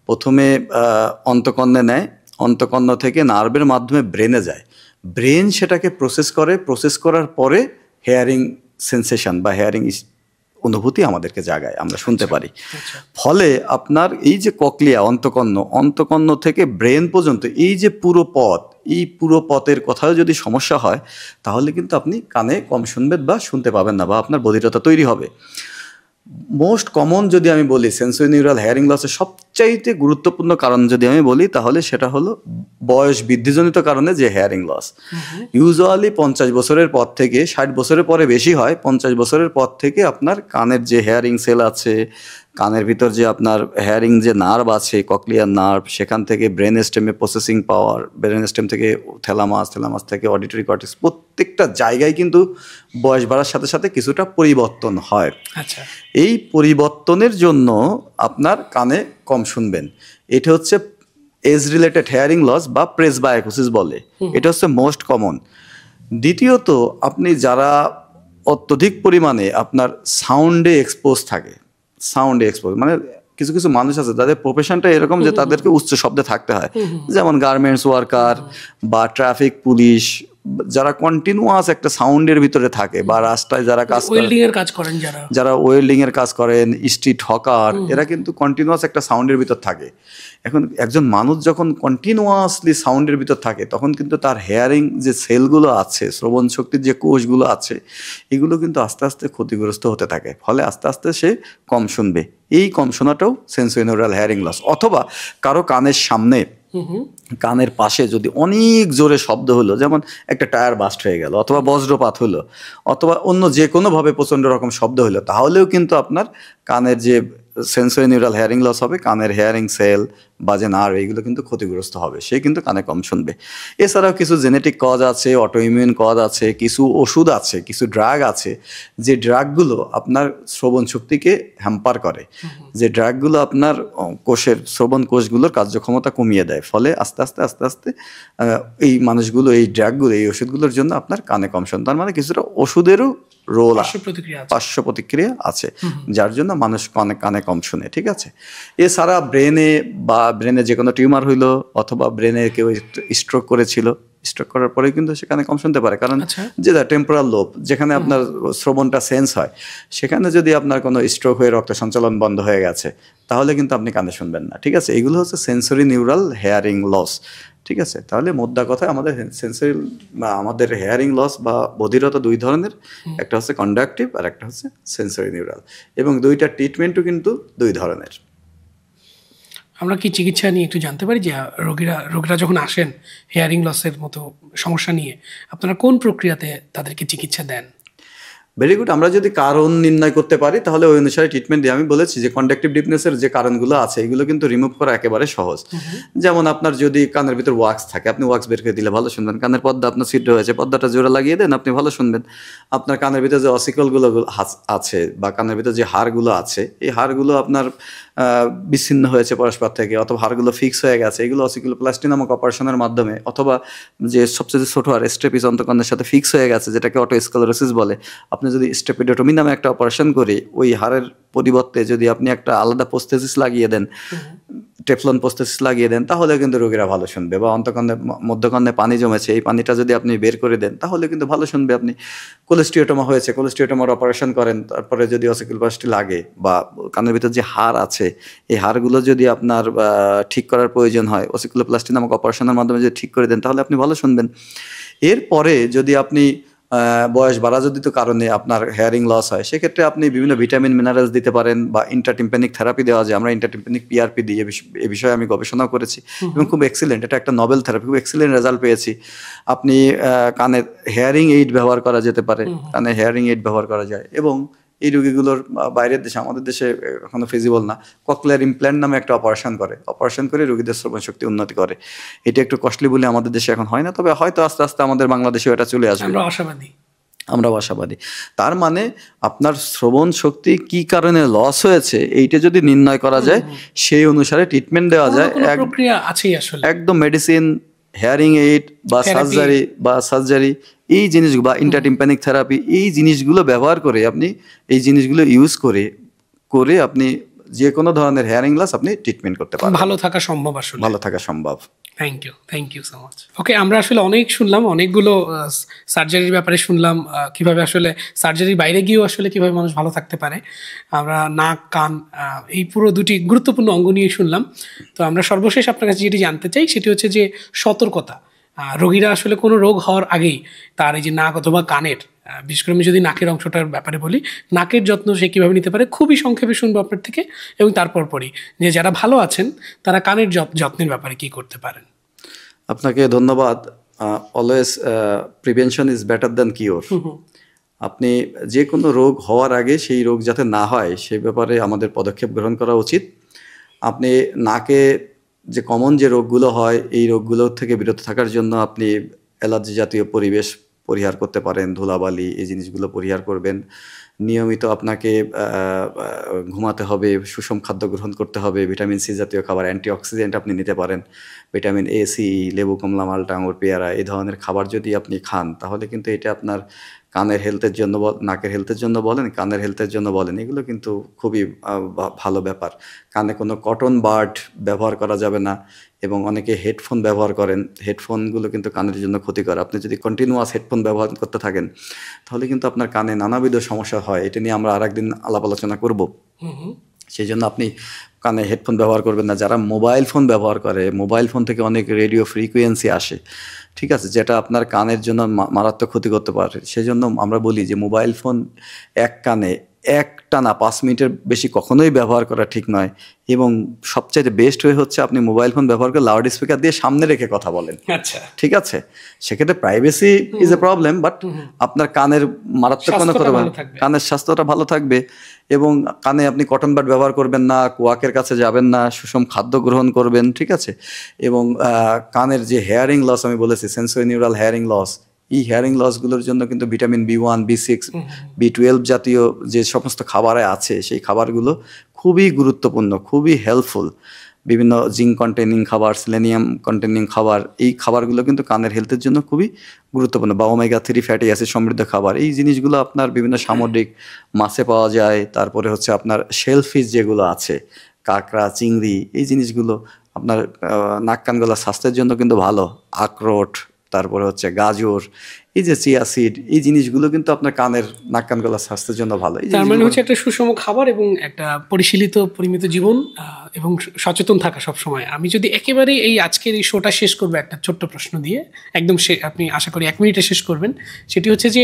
প্রথমে অন্তঃকর্ণে নেয়, অন্তঃকর্ণ থেকে নার্ভের মাধ্যমে ব্রেনে যায়, ব্রেন সেটাকে প্রসেস করে, প্রসেস করার পরে হেয়ারিং সেন্সেশন বা হেয়ারিং অনুভূতি আমাদেরকে জাগায়, আমরা শুনতে পারি। ফলে আপনার এই যে ককলিয়া, অন্তঃকর্ণ থেকে ব্রেন পর্যন্ত এই যে পুরো পথ, এই পুরো পথের কোথাও যদি সমস্যা হয়, তাহলে কিন্তু আপনি কানে কম শুনবেন বা শুনতে পাবেন না, বা আপনার বধিরতা তৈরি হবে। মোস্ট কমন যদি আমি বলি সেন্সরি নিউরাল হেয়ারিং লসের সবচাইতে গুরুত্বপূর্ণ কারণ যদি আমি বলি তাহলে সেটা হলো বয়স বৃদ্ধিজনিত কারণে যে হেয়ারিং লস। ইউজুয়ালি 50 বছরের পর থেকে, 60 বছরের পরে বেশি হয়, 50 বছরের পর থেকে আপনার কানের যে হেয়ারিং সেল আছে, কানের ভিতর যে আপনার হেয়ারিং যে নার্ভ আছে, ককলিয়ার নার্ভ, সেখান থেকে ব্রেন স্টেমে প্রসেসিং পাওয়ার, ব্রেন স্টেম থেকে থ্যালামাস, থ্যালামাস থেকে অডিটরি কর্টেক্স, প্রত্যেকটা জায়গায় কিন্তু বয়স বাড়ার সাথে সাথে কিছুটা পরিবর্তন হয়। আচ্ছা, এই পরিবর্তনের জন্য আপনার কানে কম শুনবেন। এটা হচ্ছে এজ রিলেটেড হেয়ারিং লস বা প্রেসবায়োসিস বলে, এটা হচ্ছে মোস্ট কমন। দ্বিতীয়ত, আপনি যারা অত্যধিক পরিমাণে আপনার সাউন্ডে এক্সপোজ থাকে, সাউন্ডে এক্সপোজ মানে কিছু কিছু মানুষ আছে যাদের প্রফেশনটা এরকম যে তাদেরকে উচ্চ শব্দে থাকতে হয়, যেমন গার্মেন্টস ওয়ার্কার বা ট্রাফিক পুলিশ, যারা কন্টিনিউয়াস একটা সাউন্ডের ভিতরে থাকে, বা রাস্তায় যারা কাজ করেন, যারা ওয়েল্ডিং এর কাজ করেন, স্ট্রিট হকার, এরা কিন্তু কন্টিনিউয়াস একটা সাউন্ডের ভিতর থাকে। এখন একজন মানুষ যখন কন্টিনিউয়াসলি সাউন্ডের ভিতর থাকে তখন কিন্তু তার হেয়ারিং যে সেলগুলো আছে, শ্রবণ শক্তির যে কোষগুলো আছে, এগুলো কিন্তু আস্তে আস্তে ক্ষতিগ্রস্ত হতে থাকে, ফলে আস্তে আস্তে সে কম শুনবে। এই কম শোনাটাও সেন্সোরিনিউরাল হেয়ারিং লস। অথবা কারো কানের সামনে, কানের পাশে যদি অনেক জোরে শব্দ হলো, যেমন একটা টায়ার বাস্ট হয়ে গেল, অথবা বজ্রপাত হলো, অথবা অন্য যে কোনোভাবে প্রচণ্ড রকম শব্দ হলো, তাহলেও কিন্তু আপনার কানের যে সেন্সোরিনিউরাল হেয়ারিং লস হবে, কানের হেয়ারিং সেল বা যে নার্ভ, এইগুলো কিন্তু ক্ষতিগ্রস্ত হবে, সে কিন্তু কানে কম শুনবে। এছাড়াও কিছু জেনেটিক কজ আছে, অটোইমিউন কজ আছে, কিছু ওষুধ আছে, কিছু ড্রাগ আছে, যে ড্রাগগুলো আপনার শ্রবণ শক্তিকে হ্যাম্পার করে, যে ড্রাগগুলো আপনার কোষের, শ্রবণ কোষগুলোর কার্যক্ষমতা কমিয়ে দেয়, ফলে আস্তে আস্তে আস্তে আস্তে এই মানুষগুলো এই ড্রাগগুলো, এই ওষুধগুলোর জন্য আপনার কানে কম শোনে। তার মানে কিছুটা ওষুধেরও রোল, পার্শ্ব প্রতিক্রিয়া আছে, যার জন্য মানুষ কানে কম শুনে। ঠিক আছে, এছাড়া ব্রেনে যে কোনো টিউমার হইলো, অথবা ব্রেনে কেউ স্ট্রোক করেছিল, স্ট্রোক করার পরে কিন্তু সেখানে কম শুনতে পারে, কারণ যেটা টেম্পোরাল লোব, যেখানে আপনার শ্রবণটা সেন্স হয়, সেখানে যদি আপনার কোনো স্ট্রোক হয়ে রক্ত সঞ্চালন বন্ধ হয়ে গেছে, তাহলে কিন্তু আপনি কানে শুনবেন না। ঠিক আছে, এগুলো হচ্ছে সেন্সরি নিউরাল হেয়ারিং লস। ঠিক আছে, তাহলে মোদ্দা কথা, আমাদের সেন্সরি বা আমাদের হেয়ারিং লস বা বধিরতা দুই ধরনের, একটা হচ্ছে কন্ডাক্টিভ আর একটা হচ্ছে সেন্সরি নিউরাল, এবং দুইটা ট্রিটমেন্টও কিন্তু দুই ধরনের। আমরা কি চিকিৎসা নিয়ে একটু জানতে পারি, যে রোগীরা যখন আসেন হেয়ারিং লসের মতো সমস্যা নিয়ে, আপনারা কোন প্রক্রিয়াতে তাদেরকে চিকিৎসা দেন? Very good. আমরা যদি কারণ নির্ণয় করতে পারি তাহলে ওই অনুসারে ট্রিটমেন্ট দিই। আমি বলেছি যে কন্ডাক্টিভ ডিফনেসের যে কারণগুলো আছে এগুলো কিন্তু রিমুভ করা একেবারে সহজ। যেমন আপনার যদি কানের ভিতর ওয়াক্স থাকে, আপনি ওয়াক্স বের করে দিলে ভালো শুনবেন। কানের পর্দা আপনার ছিদ্র হয়েছে, পর্দাটা জোড়া লাগিয়ে দেন, আপনি ভালো শুনবেন। আপনার কানের ভিতরে যে অসিকলগুলো আছে বা কানের ভিতরে যে হাড়গুলো আছে, এই হাড়গুলো আপনার বিচ্ছিন্ন হয়েছে পরস্পর থেকে, অথবা হাড়গুলো ফিক্স হয়ে গেছে, এগুলো অসিকুলোপ্লাস্টি নামক অপারেশনের মাধ্যমে, অথবা যে সবচেয়ে ছোট হাড় স্টেপিস অন্তঃকর্ণের সাথে ফিক্স হয়ে গেছে, যেটাকে অটোস্ক্লেরোসিস বলে, আপনি যদি স্টেপিডোটমি নামে একটা অপারেশন করে ওই হাড়ের পরিবর্তে যদি আপনি একটা আলাদা প্রস্থেসিস লাগিয়ে দেন, টেফলন প্রস্থেসিস লাগিয়ে দেন, তাহলে কিন্তু রোগীরা ভালো শুনবে। বা অন্তঃকর্ণে, মধ্যকর্ণে পানি জমেছে, এই পানিটা যদি আপনি বের করে দেন, তাহলে কিন্তু ভালো শুনবে। আপনি কোলেস্টিওটোমা হয়েছে, কোলেস্টিওটোমার অপারেশন করেন, তারপরে যদি অসিকুলোপ্লাস্টি লাগে, বা কানের ভিতর যে হাড় আছে এই হাড়গুলো যদি আপনার ঠিক করার প্রয়োজন হয়, অসিকুলোপ্লাস্টি নামক অপারেশনের মাধ্যমে যদি ঠিক করে দেন, তাহলে আপনি ভালো শুনবেন। এরপরে যদি আপনি বয়স বাড়াজনিত কারণে আপনার হেয়ারিং লস হয়, সেক্ষেত্রে আপনি বিভিন্ন ভিটামিন মিনারেলস দিতে পারেন, বা ইন্টারটিম্প্যানিক থেরাপি দেওয়া যায়। আমরা ইন্টারটিম্প্যানিক পিআরপি দিই, এ বিষয়ে আমি গবেষণা করেছি এবং খুব এক্সিলেন্ট, এটা একটা নোবেল থেরাপি, খুব এক্সিলেন্ট রেজাল্ট পেয়েছি। আপনি কানের হেয়ারিং এইড ব্যবহার করা যেতে পারে, কানে হেয়ারিং এইড ব্যবহার করা যায়। এবং এই রোগীগুলোর বাইরের দেশে, আমাদের দেশে এখনো ফিজিবল না, ককলিয়ার ইমপ্ল্যান্ট নামে একটা অপারেশন করে রোগীদের শ্রবণ শক্তি উন্নতি করে। এটা একটু কস্টলি বলে আমাদের দেশে এখন হয় না, তবে হয়তো আস্তে আস্তে আমাদের বাংলাদেশেও এটা চলে আসবে, আমরা আশাবাদী। তার মানে আপনার শ্রবণ শক্তি কি কারণে লস হয়েছে এইটা যদি নির্ণয় করা যায়, সেই অনুসারে ট্রিটমেন্ট দেওয়া যায়। একদম মেডিসিন, হেয়ারিং এইড বা সার্জারি এই জিনিসগুলো, বা ইন্টারটিম্প্যানিক থেরাপি, এই জিনিসগুলো ব্যবহার করে আপনি, এই জিনিসগুলো ইউজ করে আপনি যে কোনো ধরনের হেয়ারিং লস আপনি ট্রিটমেন্ট করতে পারেন। ভালো থাকা সম্ভব, আসলে ভালো থাকা সম্ভব। Thank you so much. Okay, আমরা আসলে অনেক শুনলাম, অনেকগুলো সার্জারির ব্যাপারে শুনলাম, কিভাবে আসলে সার্জারির বাইরে গিয়েও আসলে কিভাবে মানুষ ভালো থাকতে পারে। আমরা নাক, কান, এই পুরো দুটি গুরুত্বপূর্ণ অঙ্গ নিয়ে শুনলাম। তো আমরা সর্বশেষ আপনার কাছে যেটি জানতে চাই সেটি হচ্ছে যে সতর্কতা। রোগীরা আসলে কোনো রোগ হওয়ার আগেই তার এই যে নাক অথবা কানের বিশেষ করে আমি যদি নাকের অংশটার ব্যাপারে বলি, নাকের যত্ন সে কীভাবে নিতে পারে খুবই সংক্ষেপে শুনবো আপনার থেকে, এবং তারপর পরই যে যারা ভালো আছেন তারা কানের যত্নের ব্যাপারে কী করতে পারেন। আপনাকে ধন্যবাদ। Always prevention is better than cure. আপনি যে কোনো রোগ হওয়ার আগে সেই রোগ যাতে না হয় সেই ব্যাপারে আমাদের পদক্ষেপ গ্রহণ করা উচিত। আপনি নাকে যে কমন যে রোগগুলো হয় এই রোগগুলো থেকে বিরত থাকার জন্য আপনি অ্যালার্জি জাতীয় পরিবেশ পরিহার করতে পারেন, ধুলাবালি এই জিনিসগুলো পরিহার করবেন। নিয়মিত আপনাকে ঘুমাতে হবে, সুষম খাদ্য গ্রহণ করতে হবে, ভিটামিন সি জাতীয় খাবার, অ্যান্টিঅক্সিডেন্ট আপনি নিতে পারেন, ভিটামিন এ, সি, লেবু, কমলা, মালটা, আঙুর, পেয়ারা এই ধরনের খাবার যদি আপনি খান তাহলে কিন্তু এটা আপনার কানের হেলথের জন্য নাকের হেলথের জন্য বলেন, কানের হেলথের জন্য বলেন, এগুলো কিন্তু খুবই ভালো ব্যাপার। কানে কোনো কটন বাড ব্যবহার করা যাবে না, এবং অনেকে হেডফোন ব্যবহার করেন, হেডফোনগুলো কিন্তু কানের জন্য ক্ষতিকর। আপনি যদি কন্টিনিউয়াস হেডফোন ব্যবহার করতে থাকেন তাহলে কিন্তু আপনার কানে নানাবিধ সমস্যা হয়। এটা নিয়ে আমরা আরেকদিন আলাপ আলোচনা করব। সেই জন্য আপনি কানে হেডফোন ব্যবহার করবেন না। যারা মোবাইল ফোন ব্যবহার করে, মোবাইল ফোন থেকে অনেক রেডিও ফ্রিকোয়েন্সি আসে, ঠিক আছে, যেটা আপনার কানের জন্য মারাত্মক ক্ষতি করতে পারে। সেই জন্য আমরা বলি যে মোবাইল ফোন এক কানে একটানা 5 মিনিটের বেশি কখনোই ব্যবহার করা ঠিক নয়। এবং সবচাইতে বেস্ট ওয়ে হচ্ছে আপনি মোবাইল ফোন ব্যবহার করে লাউড স্পিকার দিয়ে সামনে রেখে কথা বলেন। আচ্ছা, ঠিক আছে, সেক্ষেত্রে privacy is a problem, but আপনার কানের মারাত্মক কোনো কথা, কানের স্বাস্থ্যটা ভালো থাকবে। এবং কানে আপনি কটন বাড ব্যবহার করবেন না, কোয়াকের কাছে যাবেন না, সুষম খাদ্য গ্রহণ করবেন, ঠিক আছে। এবং কানের যে হেয়ারিং লস আমি বলেছি, সেন্সরি নিউরাল হেয়ারিং লস, এই হেয়ারিং লসগুলোর জন্য কিন্তু ভিটামিন B1, B6, B12 জাতীয় যে সমস্ত খাবারে আছে সেই খাবারগুলো খুবই গুরুত্বপূর্ণ, খুবই হেল্পফুল। বিভিন্ন জিঙ্ক কন্টেনিং খাবার, সেলেনিয়াম কন্টেনিং খাবার, এই খাবারগুলো কিন্তু কানের হেলথের জন্য খুবই গুরুত্বপূর্ণ। বা ওমেগা 3 ফ্যাটি অ্যাসিড সমৃদ্ধ খাবার, এই জিনিসগুলো আপনার বিভিন্ন সামুদ্রিক মাছে পাওয়া যায়। তারপরে হচ্ছে আপনার শেলফিশ যেগুলো আছে, কাঁকড়া, চিংড়ি, এই জিনিসগুলো আপনার নাক কান গলার স্বাস্থ্যের জন্য কিন্তু ভালো। আখরোট, তারপরে হচ্ছে গাজর, এই যে চিয়া সিড, এই জিনিসগুলো কিন্তু আপনার কানের নাক কান গলার স্বাস্থ্যের জন্য ভালো। তার মানে হচ্ছে একটা সুষম খাবার এবং একটা পরিশীলিত পরিমিত জীবন এবং সচেতন থাকা সব সময়। আমি যদি একেবারে এই আজকের এই শোটা শেষ করবো একটা ছোট্ট প্রশ্ন দিয়ে, একদম আপনি আশা করি 1 মিনিটে শেষ করবেন। সেটি হচ্ছে যে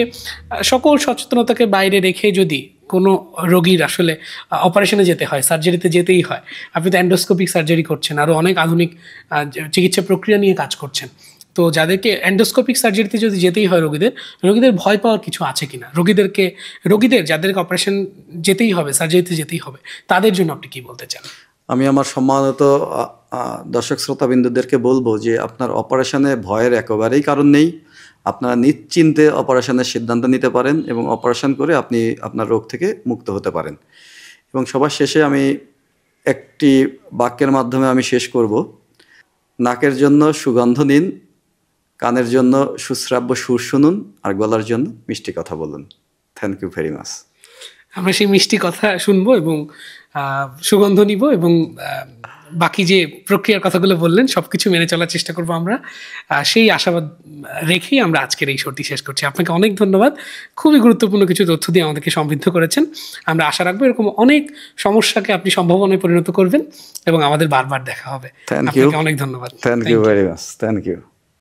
সকল সচেতনতাকে বাইরে রেখে যদি কোনো রোগীর আসলে অপারেশনে যেতে হয়, সার্জারিতে যেতেই হয়, আপনি তো এন্ডোস্কোপিক সার্জারি করছেন, আরও অনেক আধুনিক চিকিৎসা প্রক্রিয়া নিয়ে কাজ করছেন, তো যাদেরকে এন্ডোস্কোপিক সার্জারিতে যদি যেতেই হয় রোগীদের ভয় পাওয়ার কিছু আছে কিনা? রোগীদের যাদেরকে অপারেশন যেতেই হবে, সার্জারিতে যেতেই হবে, তাদের জন্য আপনি কি বলতে চান? আমি আমার সম্মানিত দর্শক শ্রোতাবিন্দুদেরকে বলবো যে আপনার অপারেশনে ভয়ের একেবারেই কারণ নেই। আপনারা নিশ্চিন্তে অপারেশনের সিদ্ধান্ত নিতে পারেন এবং অপারেশন করে আপনি আপনার রোগ থেকে মুক্ত হতে পারেন। এবং সবার শেষে আমি একটি বাক্যের মাধ্যমে আমি শেষ করব। নাকের জন্য সুগন্ধ নিন, কানের জন্য সুশ্রাব্য সুর শুনুন, আর গলার জন্য মিষ্টি কথা বলুন। Thank you very much. আমরা সেই মিষ্টি কথা শুনবো এবং সুগন্ধ নিব এবং বাকি যে প্রক্রিয়ার কথাগুলো বললেন সব কিছু মেনে চলার চেষ্টা করবো আমরা। সেই আশাবাদ রেখেই আমরা আজকের এই শোটি শেষ করছি। আপনাকে অনেক ধন্যবাদ, খুবই গুরুত্বপূর্ণ কিছু তথ্য দিয়ে আমাদেরকে সমৃদ্ধ করেছেন। আমরা আশা রাখবো এরকম অনেক সমস্যাকে আপনি সম্ভাবনায় পরিণত করবেন এবং আমাদের বারবার দেখা হবে। থ্যাংক ইউ, অনেক ধন্যবাদ। Thank you very much, thank you.